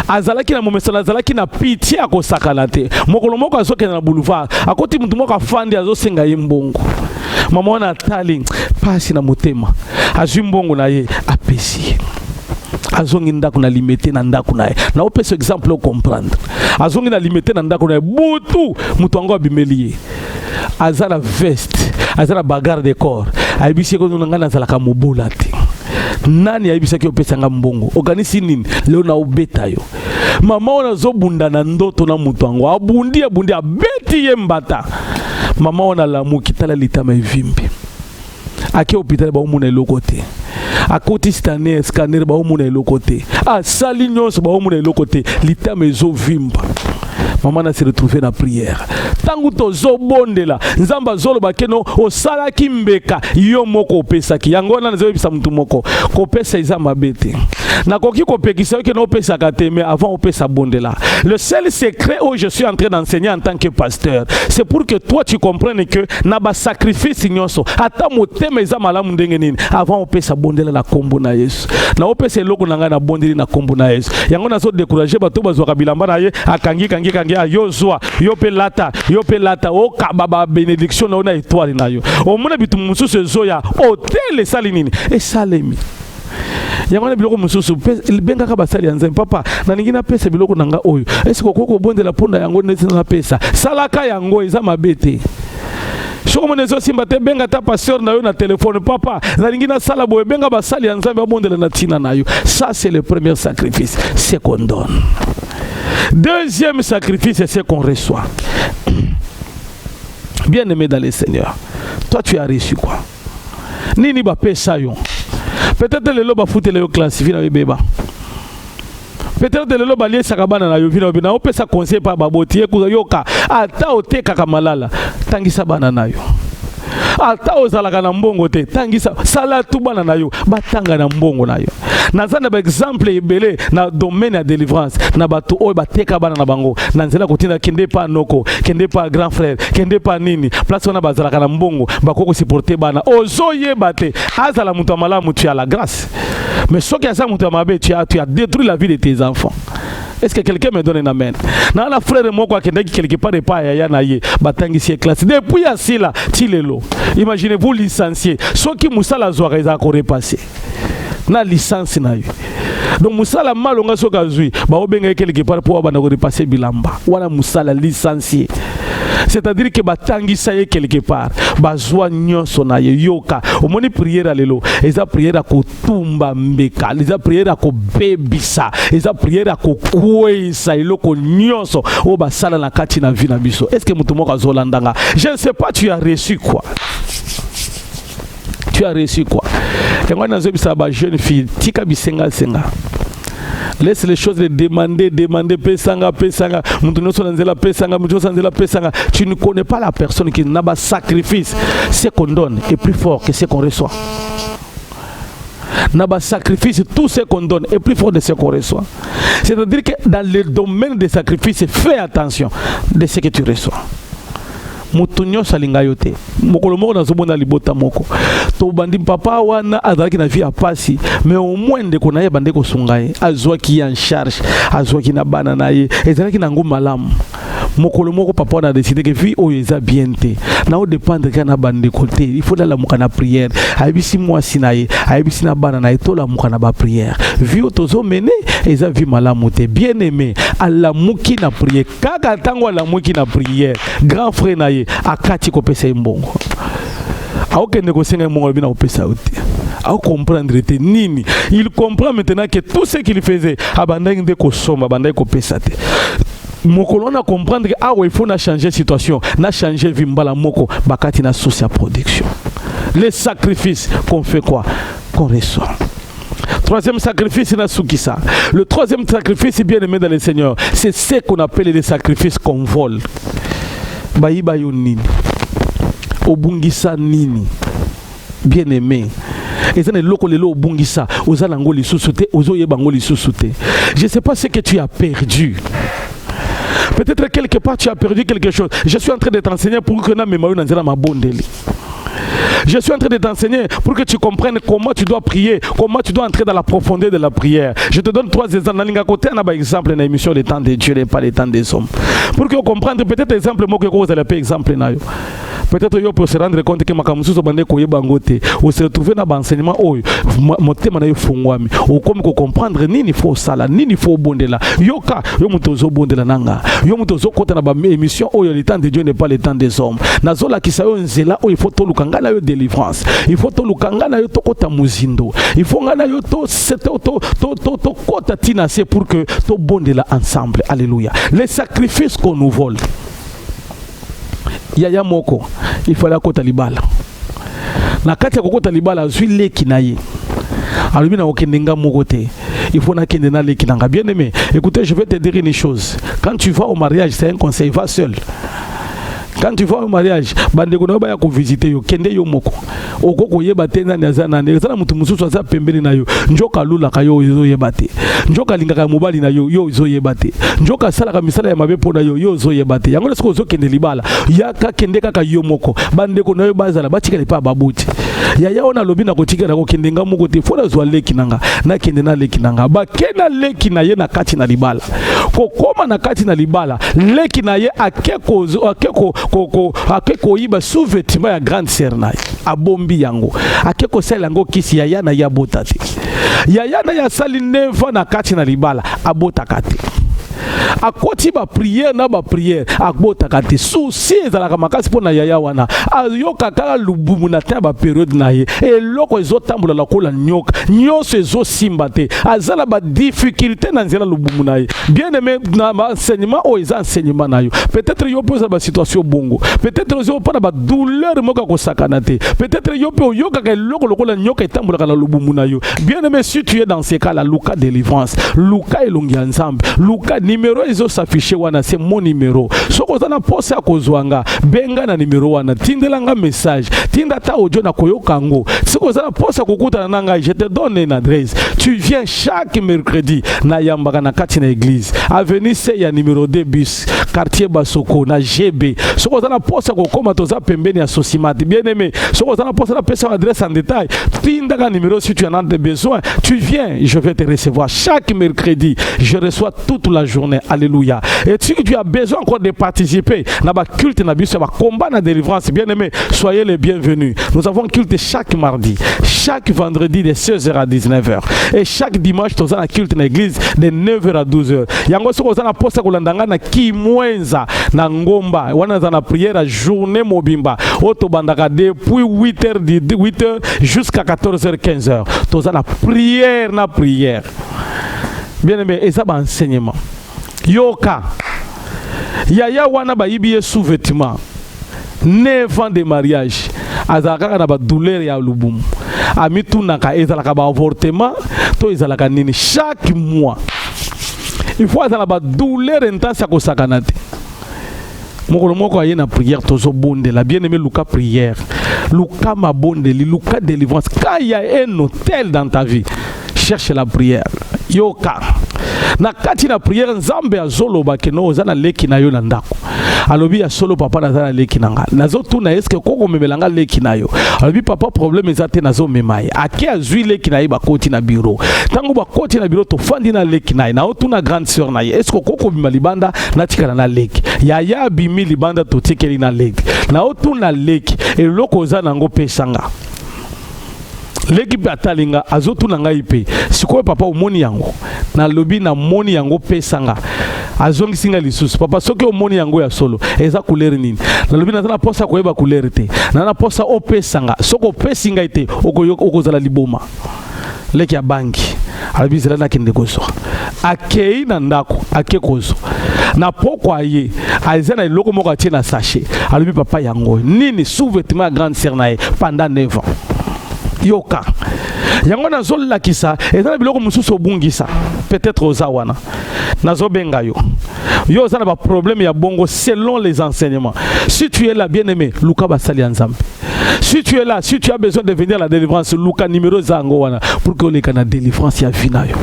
Azalaki na momesala azalaki na pitié a kosakana te. Mokolo moko azoke na boulevard. Akoti mutu moko afandi azosenga ye mbongo. Maman na tali pasi na motema. Azwi mbongo na ye apesi. Azongi ndako na limité na ndako na ye. Na opesa exemple o comprendre. Azongi na limité na ndako na ye. Butu mutu ango abimeli ye. Azala veste, azala bagarre de corps. Aibisi ko nanga na zalaka mobola te. Nani aibisa ki opesa nga mbongo? Oganisi nini? Leo na ubeta yo. Mama ona zo bunda na ndoto na mutu ango. Abundi abeti ye mbata. Mama ona lamu kitala litama evimbi. Ake hôpital ba omuna eloko te. Akoti scanner ba omuna eloko te. Sali nyonso ba omuna eloko te. Litama ezo vimba. Maman na se retrouver na prière. Tangu tozo bondela, nzamba zolo bakeno osala kimbeka yo moko opesa ki. Yango na nzo bisa mtu moko. Kopesa iza mabete. Na koki kopekisa ke no pesa kateme avant opesa bondela. Le seul secret où je suis en train d'enseigner en tant que pasteur, c'est pour que toi tu comprennes que na ba sacrifice nyonso ata motema iza malamu ndenge nini avant opesa bondela na kombo na Yesu. Na opesa eloko nanga na bondeli na kombo na Yesu. Yango na zo décourager bato bazwa bilamba na ye akangi yozwa yope lata o kababa bénédiction na ona étoile na yo o mona bitu mususu zoya hotel sali nini e salemi yango na biloko mususu benga ka basali yanza papa na ningina pesa biloko nanga oyo est-ce que koko bondela ponda yango neti na pesa salaka yango eza mabete. Soko monezo simba te benga ta pasteur na yo na téléphone papa na ningina sala boye benga basali yanza ba bondela na tina na yo. Ça c'est le premier sacrifice, c'est qu'on donne. Deuxième sacrifice, c'est ce qu'on reçoit. Bien aimé dans le Seigneur, toi tu as reçu quoi? Nini ba pesa yo. Peut-être le loba foute le classifié na beba. Peut-être le loba lié sakabana na yo vina bina o pesa conseil pa baboti ekuza yoka ata oteka kamalala tangisa bana na yo. Ata ozalaka na mbongo te tangisa sala tu bana na yo batanga na mbongo na yo. Nazana ba exemple ebele na domaine ya délivrance na bato oyo bateka bana na bango na nzela kotinda kende pa noko kende pa grand frère kende pa nini place wana bazalaka na mbongo bakoko supporter bana ozoye bate azala mutu amalamu tu as la grâce mais soki asa mutu amabe tu as détruit la vie de tes enfants. Est-ce que quelqu'un me donne un amen? Na la frère moko akendaki quelque part pas ya na ye batangisi classe depuis asila tilelo. Imaginez-vous licencié soki musala zwa za ko repasser na licence na yo. Donc musala malonga soka zui ba obenga quelque part pour bana ko repasser bilamba wana musala licencié. C'est-à-dire que batangisa ye quelque part bazwa nyonso na ye yoka omoni prière lelo eza prière ko tumba mbeka eza prière ko bebisa eza prière ko kwesa eloko nyonso o basala na kati na vie na biso. Est-ce que mutu moko azolandanga? Je ne sais pas, tu as reçu quoi? Tu as reçu quoi? Et moi, dans une jeune fille, tika bisenga senga. Laisse les choses les demander, pesanga. Tu ne connais pas la personne qui n'a pas sacrifice. Ce qu'on donne est plus fort que ce qu'on reçoit. N'a pas sacrifice, tout ce qu'on donne est plus fort de ce qu'on reçoit. C'est-à-dire que dans le domaine des sacrifices, fais attention de ce que tu reçois. Mutunyo salinga yote mokolo moko nazomona libota moko to bandi papa wana azalaki na vie ya pasi mais au moins ndeko na ye bande ko sungaye azwaki en charge azwaki na bana na ye ezalaki na ngoma malamu mokolo moko papa wana décidé que vie oyo eza bien te na o dépendre kana bande côté il faut la muka na prière ayebisi mwasi na ye ayebisi na bana na ye to la muka na ba prière vie otozo mener eza vie malamu te bien aimé ala muki na prière kaka tango ala muki na prière grand frère na ye akati ko pesa mbongo aokende ko senga mbongo bina ko pesa uti ao comprendre te nini il comprend maintenant que tout ce qu'il faisait abandaki de ko soma abandaki ko pesa te mokolo na comprendre que il faut na changer situation na changer vimbala moko bakati na source ya production les sacrifices qu'on fait quoi qu'on reçoit. Troisième sacrifice, c'est Nasukisa. Le troisième sacrifice, bien aimé dans le Seigneur, c'est ce qu'on appelle les sacrifices qu'on vole. Baïba yo nini, obungisa nini, bien aimé. Et ça, obungisa, ozalango li susute, ozoye bango li susute. Je ne sais pas ce que tu as perdu. Peut-être quelque part tu as perdu quelque chose. Je suis en train de t'enseigner pour que na memayo nanzela mabondeli. Je suis en train de t'enseigner pour que tu comprennes comment tu dois prier, comment tu dois entrer dans la profondeur de la prière. Je te donne 3 exemples. Dans côté, on a par exemple dans l'émission Le temps de Dieu et pas le temps des hommes. Pour que vous compreniez, peut-être exemple, moi que vous allez pas exemple. Peut-être que vous se rendre compte que makamusu so bande ko yebangote ou se retrouver dans l'enseignement oh motema na yo fungwami ou comme ko comprendre nini faut sala nini faut bondela yoka yo mutozo bondela nanga yo mutozo kota na ba émission oh le temps de Dieu n'est pas le temps des hommes nazola kisayo nzela oh il faut to lukanga na yo délivrance il faut to lukanga na yo to kota muzindo il faut ngana yo to to kota tina c'est pour que to bondela ensemble. Alléluia. Les sacrifices qu'on nous vole. Yaya moko il fallait kota libala na kati ya kokota libala zui leki na ye alubi na okendenga moko te il faut na kende na leki nanga. Bien aimé, écoutez, je vais te dire une chose. Quand tu vas au mariage, c'est un conseil, va seul. Quand tu vas au mariage, bande ko na ba ya ko visiter yo kende yo moko okoko yeba te na nazana nezana mutu mususu aza pembeni na yo njoka lula ka yo zo yeba te njoka lingaka mobali na yo yo zo yeba te njoka sala ka misala ya mabe pona yo yo zo yeba te yango siko zo kende libala ya ka kende kaka yo moko bande ko na yo bazala batika le pa babuti ya ya ona lobi na ko tika na ko kende nga moko te fona zo leki nanga na kende na leki nanga ba kena leki na ye na kati na libala ko koma na kati na libala leki na ye akeko iba sous-vêtement ya grande sœur na abombi yango akeko sala yango kisi ya yana ya botati ya yana ya sali 9 na kati na libala abotaka te akoti ba prière na ba prière akbotaka te souci ezalaka makasi pona yaya wana ayoka kaka lubumu na ta ba période na ye eloko ezotambola lokola nyoka nyonso ezosimba te azala ba difficulté na nzela lubumu na ye. Bien aimé, na enseignement o eza enseignement na yo peut-être yo poza ba situation bongo peut-être yo pona ba douleur moka ko sakana te peut-être yo pe yoka ka eloko lokola nyoka etambola na lubumu na yo. Bien aimé, si tu es dans ce cas là, Luka délivrance, Luka elongi ensemble, Luka numéro izo s'afficher wana, c'est mon numéro. Soko zana pose ya kozwanga benga na numéro wana tindelanga message tinda ta audio na koyokango. Soko zana pose ya kokuta na ngai, je te donne une adresse. Tu viens chaque mercredi na yambaka na kati na église avenue C ya numéro 2 bus quartier Basoko na GB. Soko zana pose ya kokoma toza pembeni ya Sosimati. Bien aimé, soko zana pose la personne adresse en détail tinda ka numéro si tu en as besoin. Tu viens, je vais te recevoir chaque mercredi. Je reçois toute la journée. Alléluia. Et si tu as besoin encore de participer dans le culte, dans le combat, dans la délivrance, bien aimé, soyez les bienvenus. Nous avons culte chaque mardi, chaque vendredi de 16h à 19h. Et chaque dimanche, nous avons culte dans l'église de 9h à 12h. Yango soko zana posta kulandanga na kimwenza na ngomba. Wana zana prière à journée mobimba. Oto bandaka depuis 8h jusqu'à 14h 15h. Nous avons prière na prière. Bien aimé, et ça va enseignement. Yoka yaya wana ba yibiye sous-vêtement 9 ans de mariage azalaka na ba douleur ya lubumu amitunaka ezalaka ba avortement to ezalaka nini chaque mois il faut azala ba douleur intense ya kosakana te mokolo moko aye na prière tozo bonde la bien-aimé Luka prière Luka mabonde Luka délivrance. Quand il y a un hôtel dans ta vie, cherche la prière. Yoka na kati na prière nzambe azoloba ke no ozana leki na yo na ndako alobi ya solo papa nazana leki nanga nazo tuna eske koko memelanga leki na yo alobi papa problème ezate nazo memaye ake azui leki na ye bakoti na bureau tango bakoti na bureau to fandi na leki na ye na otuna grande sœur na ye eske koko bima libanda na tikala na leki ya bimi libanda to tikeli na leki na otuna leki eloko ozana ngo pesanga l'équipe atalinga azotu na ngai pe sikoyo papa omoni yango na lobi na moni yango pesanga azongi singa lisusu papa soki omoni yango ya solo eza couleur nini na lobi na posa koyeba couleur te na posa opesanga soko pesinga ite okozala liboma leki ya banki alobi zela na kende kozo akei na ndako ake kozo na pokwa ye azana eloko moko atie na sachet alobi papa yango nini sous-vêtement grande sœur na ye pendant 9 ans yoka yango nazola kisa ezana biloko mususu obungisa peut-être ozawana nazobenga yo ozana ba problème ya bongo selon les enseignements. Si tu es là bien-aimé Luka basali nzambe. Si tu es là, si tu as besoin de venir à la délivrance, Luka numéro zango wana pour que les kana délivrance ya vinayo.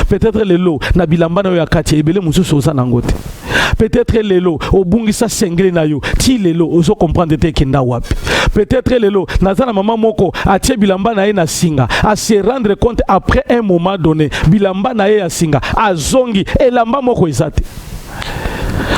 Peut-être les lots na bilamba na yo akati ebele mususu ozana ngote. Peut-être les lots obungisa sengeli na yo ti les lots ozo comprendre te kenda wapi. Peut-être les lots nazana maman moko atie bilamba na ye na singa à se rendre compte après un moment donné bilamba na ye ya singa azongi elamba moko ezate.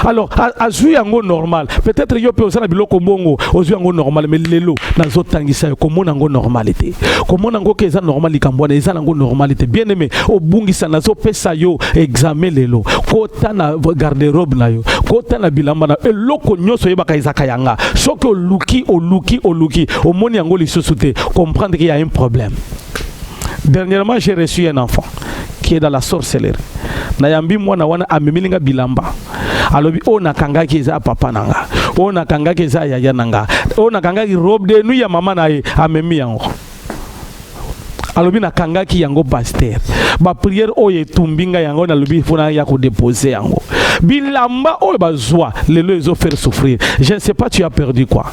Alors, azui yango normal. Peut-être yo pe osana biloko bongo, ozui yango normal, mais lelo nazo tangisa yo komo nango normalité. Komo nango ke eza normal likambwana, eza nango normalité. Bien aimé, obungisa nazo pesa yo examen lelo. Kota na garde-robe na yo, kota na bilamba na eloko nyoso yebaka ezaka yanga. Soki oluki, omoni yango lisusu te, comprendre qu'il y a un problème. Dernièrement, j'ai reçu un enfant qui est dans la sorcellerie. Nayambi mwana wana amemilinga bilamba. Alobi o nakangaki eza papa nanga. O nakangaki eza yaya nanga. O nakangaki robe de nuit ya mama na ye amemi yango. Alobi nakangaki yango pasteur. Ba prière oye tumbinga yango na lobi fona ya ko déposer yango. Bilamba oye bazwa lelo ezo faire souffrir. Je ne sais pas tu as perdu quoi.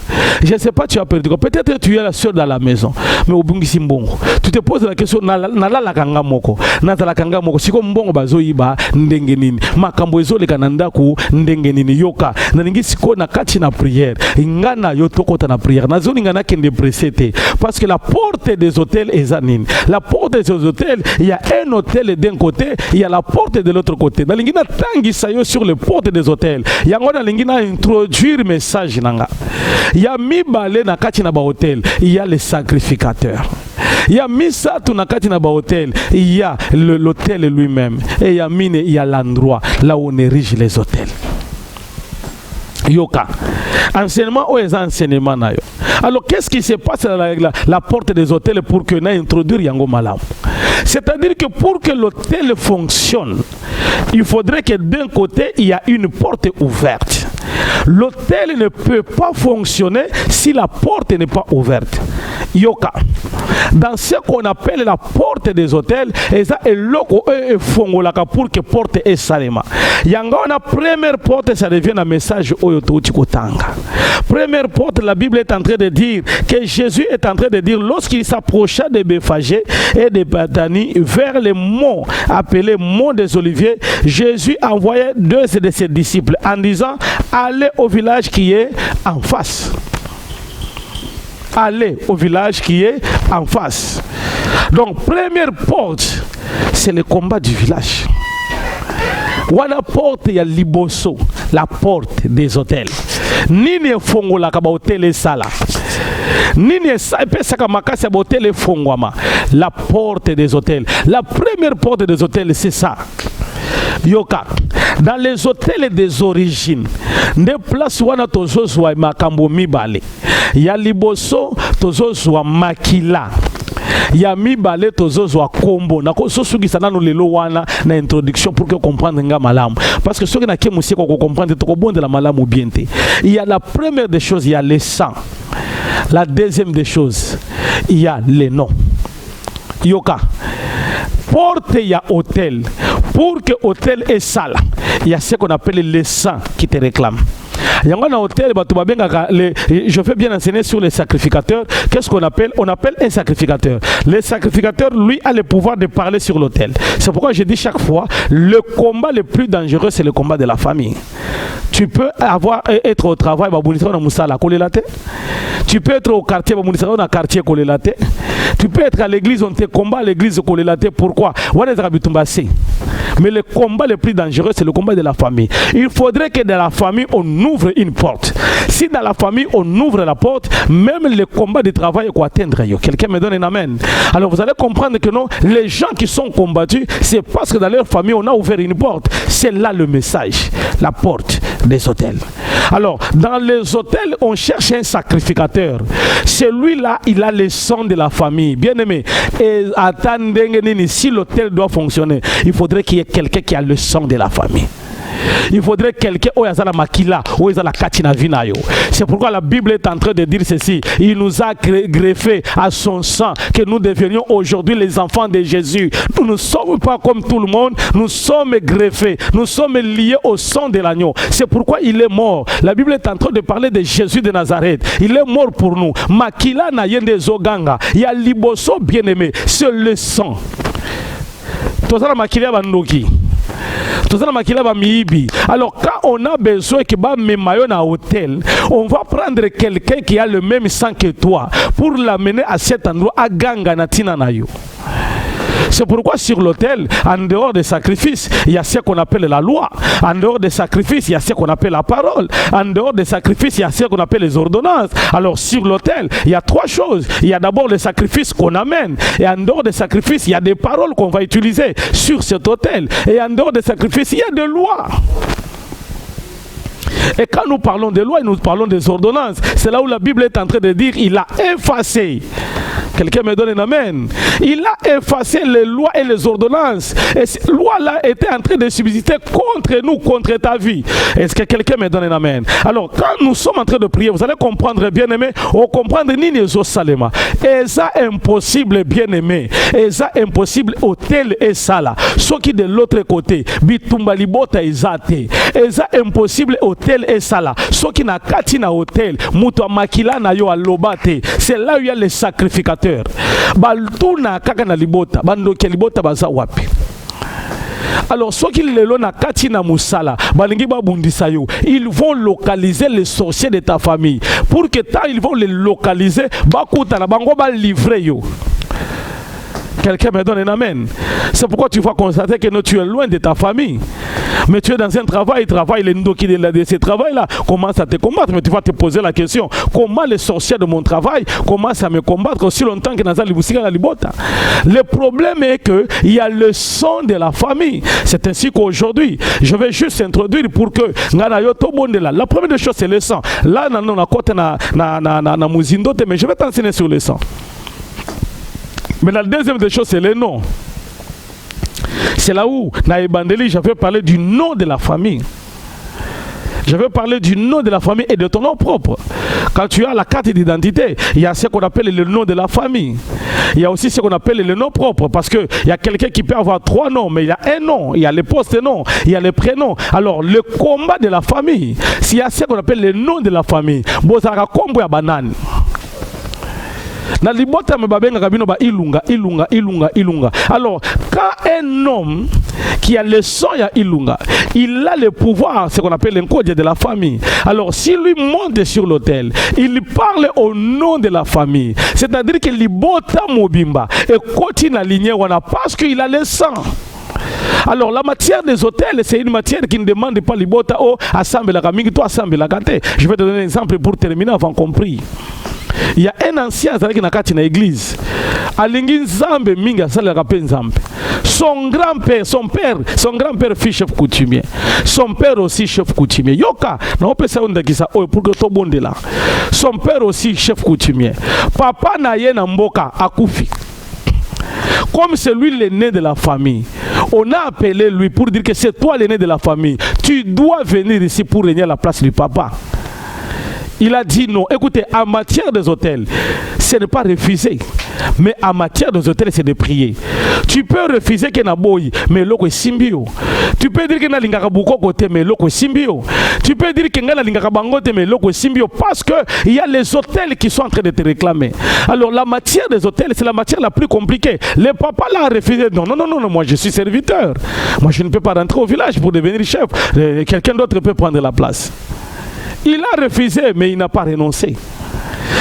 Je ne sais pas tu as perdu quoi. Peut-être tu es la sœur dans la maison mais obungisi mbongo. Tu te poses la question na la kanga moko. Na la kanga moko siko mbongo bazoyiba ndenge nini. Makambo ezo leka na ndaku ndenge nini yoka. Na ningi siko na kati na prière. Ngana yo tokota na prière. Na zoni ngana kende presete parce que la porte des hôtels est zanine. La porte des hôtels, il y a un hôtel d'un côté, il y a la porte de l'autre côté. Dans l'ingina tangi sayo sur les portes des hôtels. Il y a ngona l'ingina introduire message nanga. Il y a mi balé na kati na ba hôtel, il y a les sacrificateurs. Il y a misa tu na kati na ba hôtel, il y a l'hôtel lui-même et il y a mine, il y a l'endroit là où on érige les hôtels. Yoka. Enseignement ou les enseignements na yo. Alors qu'est-ce qui se passe à la porte des hôtels pour que na introduire yango malam? C'est-à-dire que pour que l'hôtel fonctionne, il faudrait que d'un côté il y a une porte ouverte. L'hôtel ne peut pas fonctionner si la porte n'est pas ouverte. Yoka. Dans ce qu'on appelle la porte des hôtels, et ça est loko et fongolaka pour que porte est salema. Yanga on a première porte, ça devient un message oyoto kotanga. Première porte, la Bible est en train de dire que Jésus est en train de dire lorsqu'il s'approcha de Béphagé et de Bethanie vers les monts appelés monts des Oliviers, Jésus envoyait 2 de ses disciples en disant allez au village qui est en face. Allez au village qui est en face. Donc, première porte, c'est le combat du village. Wana porte ya liboso, la porte des hôtels. Nini fongo la kaba hôtel sala. Nini pesa kama makasi ya hôtel fongwama. La porte des hôtels. La première porte des hôtels, c'est ça. Yoka. Dans les hôtels des origines, des places wana tozozwa makambo mibale. Ya liboso tozozwa makila. Ya mibale tozozwa kombo. Na kososugisa nanu lelo wana na introduction pour que comprendre nga malamu. Parce que ceux qui na kemusi ko comprendre to ko bonde la malamu bien te. Il y a la première des choses, il y a le sang. La deuxième des choses, il y a les noms. Yoka. Porte il y a hôtel. Pour que hôtel est sale, il y a ce qu'on appelle les saints qui te réclament. Je fais bien enseigner sur les sacrificateurs. Qu'est-ce qu'on appelle? On appelle un sacrificateur. Le sacrificateur, lui, a le pouvoir de parler sur l'autel. C'est pourquoi je dis chaque fois, le combat le plus dangereux, c'est le combat de la famille. Tu peux être au travail, tu peux être au quartier, tu peux être à l'église, on te combat à l'église. Pourquoi? Mais le combat le plus dangereux, c'est le combat de la famille. Il faudrait que dans la famille, on ouvre une porte. Si dans la famille, on ouvre la porte, même le combat du travail est quoi atteindre. Quelqu'un me donne un amen. Alors vous allez comprendre que non, les gens qui sont combattus, c'est parce que dans leur famille, on a ouvert une porte. C'est là le message, la porte des hôtels. Alors, dans les hôtels, on cherche un sacrificateur. Celui-là, il a le sang de la famille. Bien aimé, et attendez, si l'hôtel doit fonctionner, il faudrait qu'il y ait quelqu'un qui a le sang de la famille. Il faudrait quelqu'un qui a la makila, qui a la katina vinayo. C'est pourquoi la Bible est en train de dire ceci. Il nous a greffé à son sang que nous devenions aujourd'hui les enfants de Jésus. Nous ne sommes pas comme tout le monde. Nous sommes greffés. Nous sommes liés au sang de l'agneau. C'est pourquoi il est mort. La Bible est en train de parler de Jésus de Nazareth. Il est mort pour nous. Makila na yende zoganga. Il y a liboso bien aimé. C'est le sang. Tout ça la makila bandoki. Alors quand on a besoin que Mémayon à hôtel, on va prendre quelqu'un qui a le même sang que toi pour l'amener à cet endroit à Ganga Natina Nayo. C'est pourquoi sur l'autel, en dehors des sacrifices, il y a ce qu'on appelle la loi. En dehors des sacrifices, il y a ce qu'on appelle la parole. En dehors des sacrifices, il y a ce qu'on appelle les ordonnances. Alors sur l'autel, il y a trois choses. Il y a d'abord les sacrifices qu'on amène. Et en dehors des sacrifices, il y a des paroles qu'on va utiliser sur cet autel. Et en dehors des sacrifices, il y a des lois. Et quand nous parlons des lois, nous parlons des ordonnances. C'est là où la Bible est en train de dire, il a effacé. Quelqu'un me donne un amen. Il a effacé les lois et les ordonnances. Et ces lois-là étaient en train de subsister contre nous, contre ta vie. Est-ce que quelqu'un me donne un amen? Alors, quand nous sommes en train de prier, vous allez comprendre, bien aimé, on comprendre ni les salema. Et ça impossible, bien aimé. Et ça impossible, hôtel et sala. Ce qui de l'autre côté, bitumba libota ezate. Et ça impossible, hôtel et sala. Ce qui n'a katina hôtel, muto makila na yo alobate. C'est là où il y a les sacrificateurs. Baltuna kaka libota bando ke libota baza wapi. Alors ceux qui le lona katina musala balingi babundisa yo, ils vont localiser les sorciers de ta famille pour que tant ils vont les localiser bakuta na bango ba livrer yo. Quelqu'un me donne un amen. C'est pourquoi tu vas constater que tu es loin de ta famille. Mais tu es dans un travail, les ndoki de ce travail-là commencent à te combattre. Mais tu vas te poser la question, comment les sorciers de mon travail commencent à me combattre aussi longtemps que Nazali Boussika la Libota? Le problème est qu'il y a le sang de la famille. C'est ainsi qu'aujourd'hui, je vais juste introduire pour que la première des choses, c'est le sang. Là, on a côté na muzindote, mais je vais t'enseigner sur le sang. Mais la deuxième des choses, c'est le nom. C'est là où, dans l'Evangile, j'avais parlé du nom de la famille. Je vais parler du nom de la famille et de ton nom propre. Quand tu as la carte d'identité, il y a ce qu'on appelle le nom de la famille. Il y a aussi ce qu'on appelle le nom propre. Parce qu'il y a quelqu'un qui peut avoir trois noms, mais il y a un nom, il y a le post-nom, il y a le prénom. Alors, le combat de la famille, s'il y a ce qu'on appelle le nom de la famille, Bozara Kombo ya banane. Na libota me babenga kabino ba ilunga. Alors quand un homme qui a le sang ya ilunga, il a le pouvoir, ce qu'on appelle l'encode de la famille. Alors si lui monte sur l'autel, il parle au nom de la famille. C'est-à-dire que libota mobimba et continue à ligner wana parce qu'il a le sang. Alors la matière des hôtels, c'est une matière qui ne demande pas libota o assemble la kamingi to assemble la kate. Je vais te donner un exemple pour terminer avant compris. Il y a un ancien qui n'a pas une église. Alingi Nzambe minga sala rappel Nzambe. Son grand-père fut chef coutumier. Son père aussi chef coutumier. Yoka, non peut ça on dit ça pour que tout monde là. Son père aussi chef coutumier. Papa na yena mboka akufi. Comme c'est lui l'aîné de la famille, on a appelé lui pour dire que c'est toi l'aîné de la famille. Tu dois venir ici pour régner à la place du papa. Il a dit non. Écoutez, en matière des hôtels, ce n'est pas refuser. Mais en matière des hôtels, c'est de prier. Tu peux refuser que na boy, mais loko simbio. Tu peux dire que na lingaka buko côté, mais loko simbio. Tu peux dire que na lingaka bangote, mais loko simbio. Parce que il y a les hôtels qui sont en train de te réclamer. Alors la matière des hôtels, c'est la matière la plus compliquée. Le papa l'a refusé. Non, non, non, non, moi je suis serviteur. Moi je ne peux pas rentrer au village pour devenir chef. Quelqu'un d'autre peut prendre la place. Il a refusé, mais il n'a pas renoncé.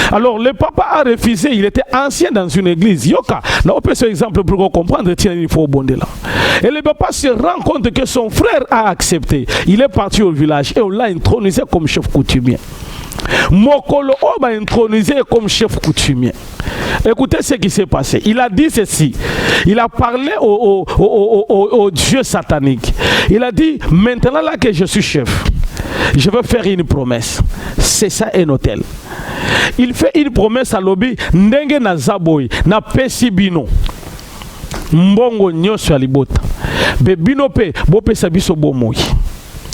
Alors, le papa a refusé. Il était ancien dans une église. Yoka, on peut ce exemple pour comprendre. Tiens, il faut bondir là. Et le papa se rend compte que son frère a accepté. Il est parti au village et on l'a intronisé comme chef coutumier. Mokolo m'a intronisé comme chef coutumier. Écoutez ce qui s'est passé. Il a dit ceci. Il a parlé au dieu satanique. Il a dit, maintenant là que je suis chef, je veux faire une promesse. C'est ça un hôtel. Il fait une promesse à l'obi. Ndenge na zaboy na pesi bino. Mbongo nyoso ya libota. Be bino pe bope sabiso bomoy.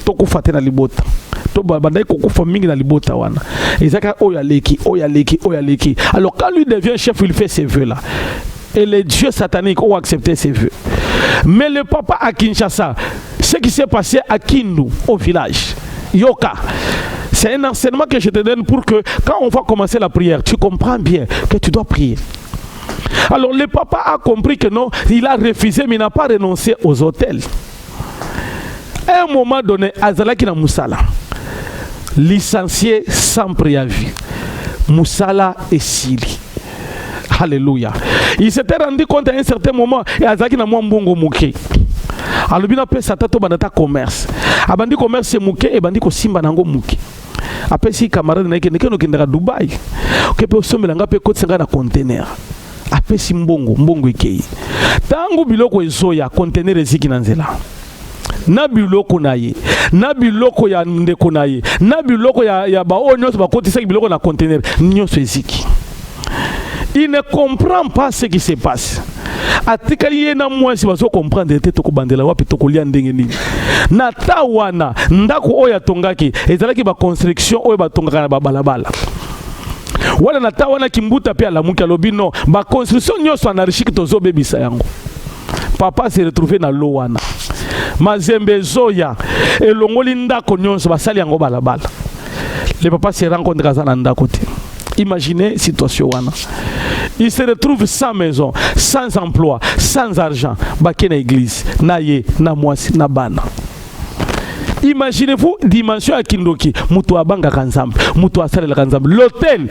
Toko fate na libota. To bandai kokufa mingi na libota wana. Ezaka oyaleki. Alors quand lui devient chef, il fait ses vœux là. Et les dieux sataniques ont accepté ses vœux. Mais le papa à Kinshasa, ce qui s'est passé à Kindu, au village, Yoka, c'est un enseignement que je te donne pour que quand on va commencer la prière, tu comprends bien que tu dois prier. Alors le papa a compris que non, il a refusé, mais il n'a pas renoncé aux hôtels. À un moment donné, Azalaki na Moussala, licencié sans préavis. Moussala et Sili. Alléluia. Il s'était rendu compte à un certain moment, et Azalaki na Mwambongo Mouké. Alors il a fait sa tête au commerce. Abandi commerce c'est Mouké et bandi ko simba nango Mouké. Après si camarade na kende keno kendera Dubaï. Ke pe osomela nga pe kotsenga na container. Après si mbongo ikei. Tango biloko ezoya container eziki na nzela. Na biloko na ye, na biloko ya ndeko na ye, na biloko ya ba onyoso ba kotisa biloko na container nyoso eziki. Il ne comprend pas ce qui se passe. Atikali na moi si bazo comprendre te to bandela wapi to kolia ndenge nini. Na tawana ndako oya tongaki ezalaki ba construction oyo ba tongaka na ba balabala. Wala na tawana kimbuta pe ala muki alobi no ba construction nyoso anarchiki tozo bebisa yango. Papa s'est retrouvé dans l'eau wana. Mazembe zoya elongoli ndako nyonso basali yango balabala. Le papa se rencontre dans ndako te. Imaginez situation wana. Il se retrouve sans maison, sans emploi, sans argent. Baké na église, na ye, na mwasi, na bana. Imaginez-vous dimension à Kindoki, mutu abanga kanzambe, mutu asale la kanzambe. L'hôtel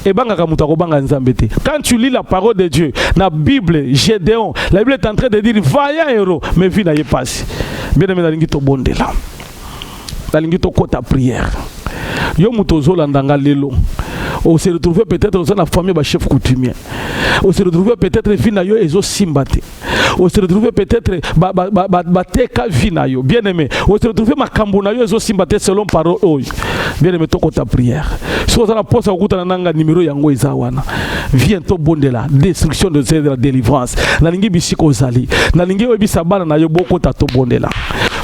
et banga mutu akobanga nzambe te. Quand tu lis la parole de Dieu, na Bible, Gédéon, la Bible est en train de dire vaillant héros, mais vie n'a pas passé. Bien aimé na lingi to bonde là. La lingi to kota prière. Yo mutu zolanda lelo. On se retrouve peut-être dans la famille de chef coutumier. On se retrouve peut-être vinayo et zo simbate. On se retrouve peut-être bateka vinayo. Bien aimé. On se retrouve makambonayo et zo simbate selon parole oi. Bien aimé toko ta prière. Si on a posé au kuta nanga numéro yango izawana. Viens to bondela destruction de la délivrance. Na lingi bisiko zali. Na lingi obisa bana na yo boko ta to bondela.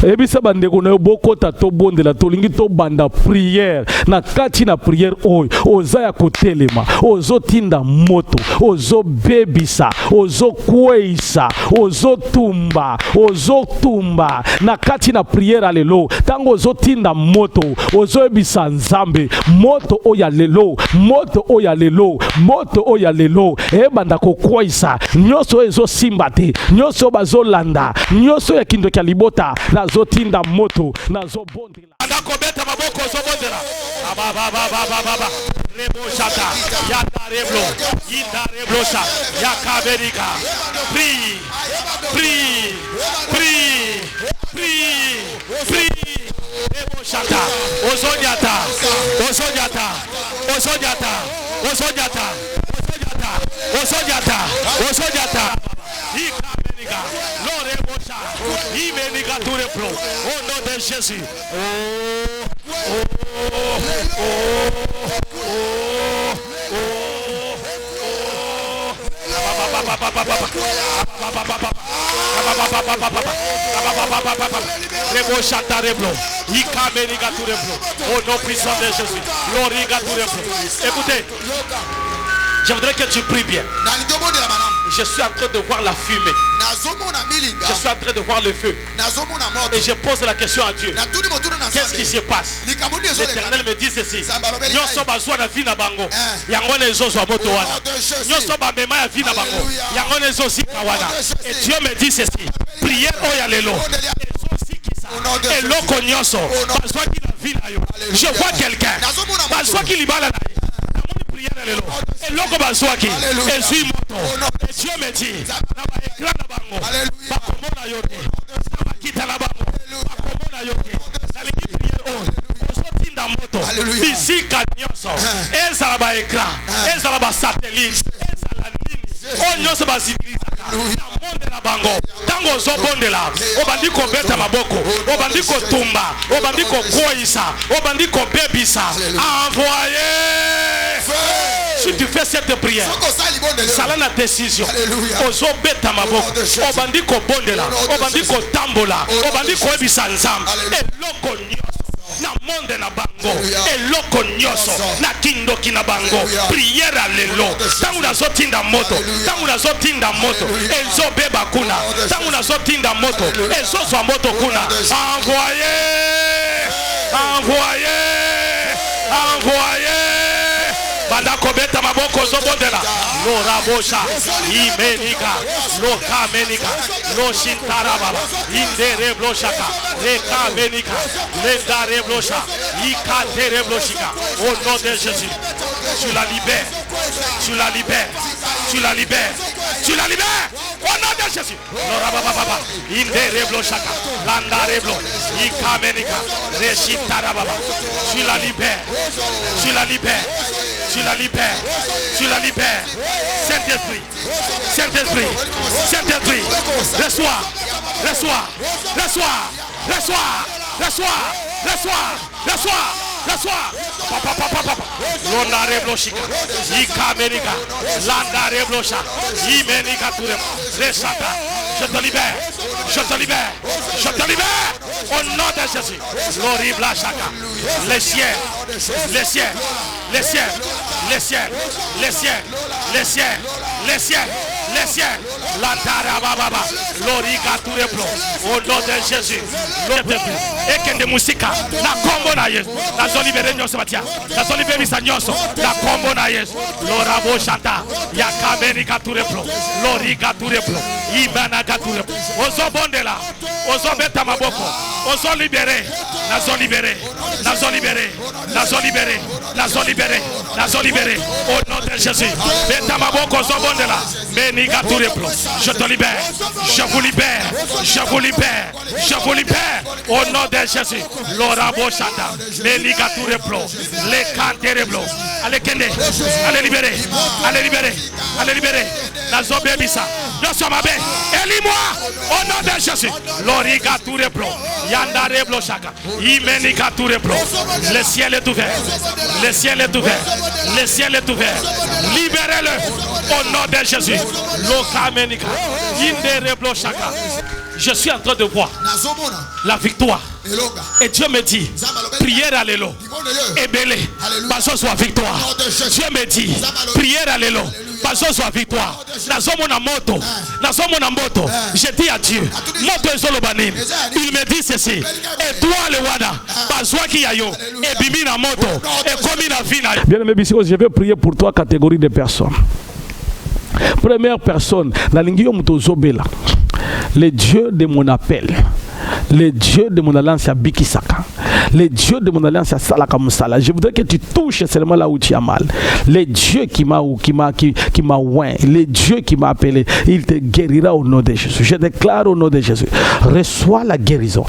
Ebisa bandeko na yo boko ta to bondela to lingi to banda prière. Na kati na prière oi. Oza ya kotelema, ozo tinda moto, ozo bebisa, ozo kweisa, ozo tumba, na kati na prière lelo, tango ozo tinda moto, ozo ebisa nzambe, moto oya lelo, ebanda ko kweisa, nyoso ezo simbate, nyoso bazo landa, nyoso ya kindo kya libota, na zo tinda moto, na zo bondela. Andako beta maboko zo bondela. Baba. Reboshata, Yata Reblo, Yinda Reblosa, Yakaberika. Prie. Reboshata, Ozonyata. Ikaberika, Lorebosha, Imenika Tureplo, au nom de Jésus. Au nom puissant de Jésus. Écoutez, je voudrais que tu pries bien. Je suis en train de voir la fumée. Je suis en train de voir le feu. Et je pose la question à Dieu. Qu'est-ce qui se passe? L'Éternel me dit ceci. Et Dieu me dit ceci. Prière oyalelo. Et l'oko nyonso. Je vois quelqu'un. Et l'oko bazwaki. Et suis moto. Et Dieu me dit. Physique nyonso. Ezala ba écran. Ezala ba satellite. Ezala nini. O nyonso ba zibilizaka. Na monde na bango. Tango zobondela. Obandi ko beta maboko. Obandi ko tumba. Obandi ko koisa. Obandi ko bebisa. Envoyez. Si tu fais cette prière, ça a la décision. Ozo beta maboko. Obandi ko bondela. Obandi ko tambola. Obandi ko ebisa nzam. Et loko na monde na bango eloko nyoso na kindoki na bango prière lelo tangu nazotinda moto ezobeba kuna tangu nazotinda moto ezozwa moto kuna envoyez bandako beta maboko zobondela lo rabosha imenika lo kamenika lo shintara baba indere bloshaka le kamenika le dare blosha ikatere bloshika au nom de Jésus. Tu la libères au nom de Jésus. Lo rababa indere bloshaka landare blo ikamenika le shintara baba. Tu la libères. Saint-Esprit, reçois. Londare bloshika, ikamerika, landare blosha, imenika turem, resata. Je te libère. Au nom de Jésus. L'horrible chaka. Les cieux. L'antara baba. L'origa tureplo. Au nom de Jésus. Et que de musika. La combo na yes. La zolibere nyoso batia. La zolibere bisa nyoso. La combo na yes. L'orabo chata. Yakamerika tureplo. L'origa tureplo. Ibana gatureplo. Ozo bondela. Ozo beta maboko. Ozo libéré. Nazo libéré. Au nom de Jésus. Beta maboko ozo bondela. Beniga tureplo. Je te libère. Je vous libère. Au nom de Jésus. L'orabo chata. Beniga tureplo. Les cantereblo. Allez kende. Allez libérer. Nazo bebisa. Nous sommes à bain. Élis-moi. Au nom de Jésus. L'origa tureplo. Yandare blochaka. Imenika tureplo. Le ciel est ouvert. Libérez-le. Au nom de Jésus. Lokamenika. Indere blochaka. Je suis en train de voir la victoire. Et Dieu me dit, prière à l'élo. Et belé. Baso soit victoire. Dieu me dit, prière à l'élo. Baso soit victoire. Nazomona moto. Je dis à Dieu, moto ezolobanin. Il me dit ceci. Et toi le wada. Baso qui yayo. Et bimina moto. Et komina vina. Bien aimé Bissiko, je vais prier pour trois catégories de personnes. Première personne, la lingio moto zobela. Le Dieu de mon appel, le Dieu de mon alliance à Bikisaka, le Dieu de mon alliance à Salaka Moussala. Je voudrais que tu touches seulement là où tu as mal. Le Dieu qui m'a oint, le Dieu qui m'a appelé, il te guérira au nom de Jésus. Je déclare au nom de Jésus, reçois la guérison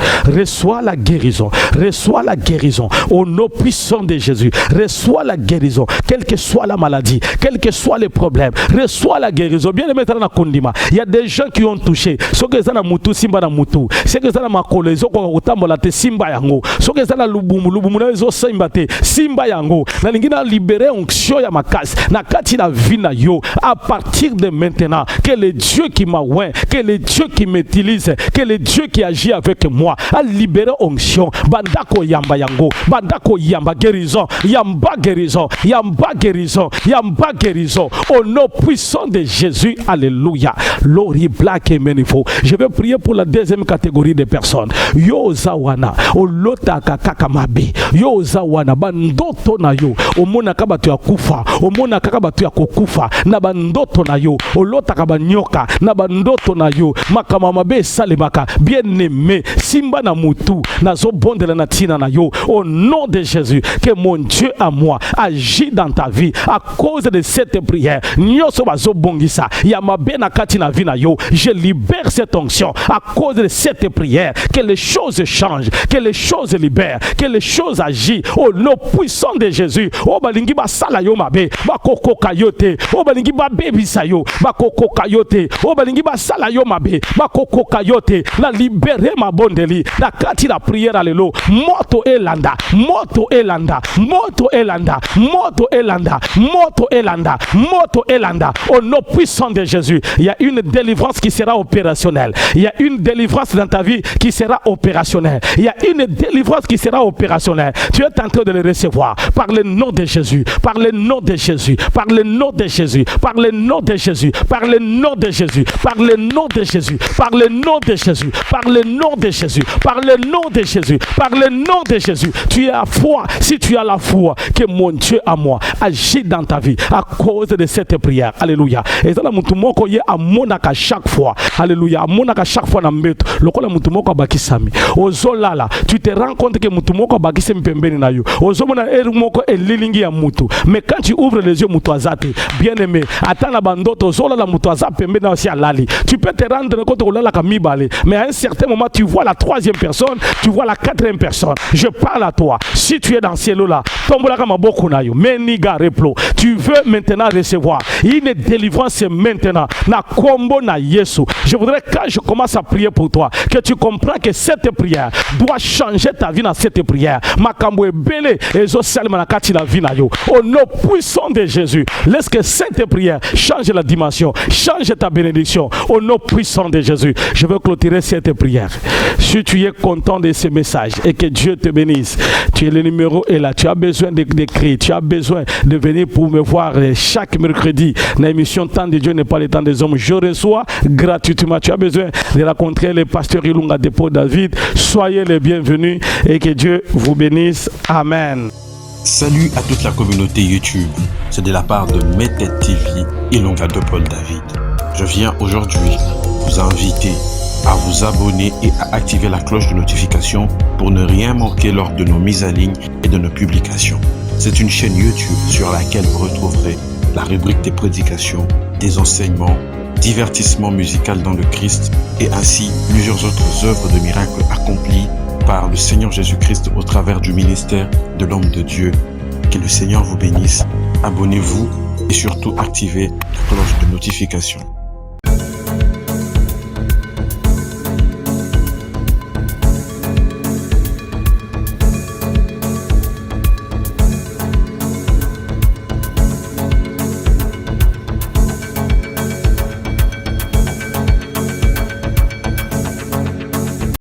au nom puissant de Jésus. Reçois la guérison, quelle que soit la maladie, quel que soit le problème, reçois la guérison. Bien aimé dans la kondima, il y a des gens qui ont touché. Ce que ça na mutu simba na mutu, ce que ça na makole, ce que ça na te simba yango, ce que ezala lubumu na ezo simba te simba yango na lingina libérer onction ya makasi na kati na vie na yo à partir de maintenant. Que le Dieu qui m'a oint, que le Dieu qui m'utilise, que le Dieu qui agit avec moi a libéré onction. Bandako yamba yango, bandako yamba guérison, yamba guérison, yamba guérison, yamba guérison. Au nom puissant de Jésus, alléluia. Lori black et menifo. Je vais prier pour la deuxième catégorie de personnes. Yo zawana, olota kakaka mabe. Yo zawana, bandoto na yo. Omona kabatu ya kufa, omona kakabatu ya kokufa. Na bandoto na yo, olota kabanyoka. Na bandoto na yo, makama mabe salemaka. Bien aimé, simba na mutu, na zo bonde na tina na yo. Au nom de Jésus, que mon Dieu à moi agit dans ta vie à cause de cette prière. Nyoso bazo bongisa, ya mabe na kati na vie na yo. Je libère cette onction à cause de cette prière. Que les choses changent, que les choses libèrent, que les choses agissent au nom puissant de Jésus. Oh balingi ba sala yo mabe, ba koko kayote. Oh balingi ba baby sayo, ba koko kayote. Oh balingi ba sala yo mabe, ba koko kayote. La libérer ma bondeli. La kati la prière alelo. Moto elanda, moto elanda, moto elanda, moto elanda, moto elanda, moto elanda. Au nom puissant de Jésus, il y a une délivrance qui sera opérationnelle. Il y a une délivrance dans ta vie qui sera opérationnelle. Il y a une délivrance qui sera opérationnelle. Tu es en train de le recevoir par le nom de Jésus, par le nom de Jésus, par le nom de Jésus, par le nom de Jésus, par le nom de Jésus, par le nom de Jésus, par le nom de Jésus, par le nom de Jésus, par le nom de Jésus, par le nom de Jésus. Tu es à foi. Si tu as la foi, que mon Dieu à moi agit dans ta vie à cause de cette prière. Alléluia. Et ça, la mutumoko ye amonaka chaque fois. Alléluia. Amonaka chaque fois na mbeto. Lokola mutumoko bakisami. Ozolala, tu te rends compte que mutumoko bakisemi pembeni na yo. Ozomona erumoko elilingi ya mutu. Mais quand tu ouvres les yeux mutu azate, bien aimé, atana bandoto zolala mutu azate pembeni na osi alali. Tu peux te rendre compte que la kamibale, mais à un certain moment tu vois la troisième personne, tu vois la quatrième personne. Je parle à toi. Si tu es dans ce lot là, tombola kama boku na yo. Meniga replo. Tu veux maintenant recevoir une délivrance maintenant. Na kombo na Yesu. Je voudrais quand je commence à prier pour toi, que tu comprends que cette prière doit changer ta vie dans cette prière. Makambo ebele ezo salma na kati la vie na yo. Au nom puissant de Jésus, laisse que cette prière change la dimension, change ta bénédiction. Au nom puissant de Jésus, je veux clôturer cette prière. Si tu es content de ce message et que Dieu te bénisse, tu es le numéro est là. Tu as besoin d'écrire, tu as besoin de venir pour me voir chaque mercredi. L'émission Temps de Dieu n'est pas le temps des hommes. Je reçois gratuitement. Tu as besoin de rencontrer le pasteur Ilunga Dépôt David. Soyez les bienvenus et que Dieu vous bénisse. Amen. Salut à toute la communauté YouTube. C'est de la part de Method TV Ilunga Dépôt David. Je viens aujourd'hui vous inviter à vous abonner et à activer la cloche de notification pour ne rien manquer lors de nos mises à ligne et de nos publications. C'est une chaîne YouTube sur laquelle vous retrouverez la rubrique des prédications, des enseignements, divertissements musical dans le Christ et ainsi plusieurs autres œuvres de miracles accomplies par le Seigneur Jésus-Christ au travers du ministère de l'homme de Dieu. Que le Seigneur vous bénisse. Abonnez-vous et surtout activez la cloche de notification.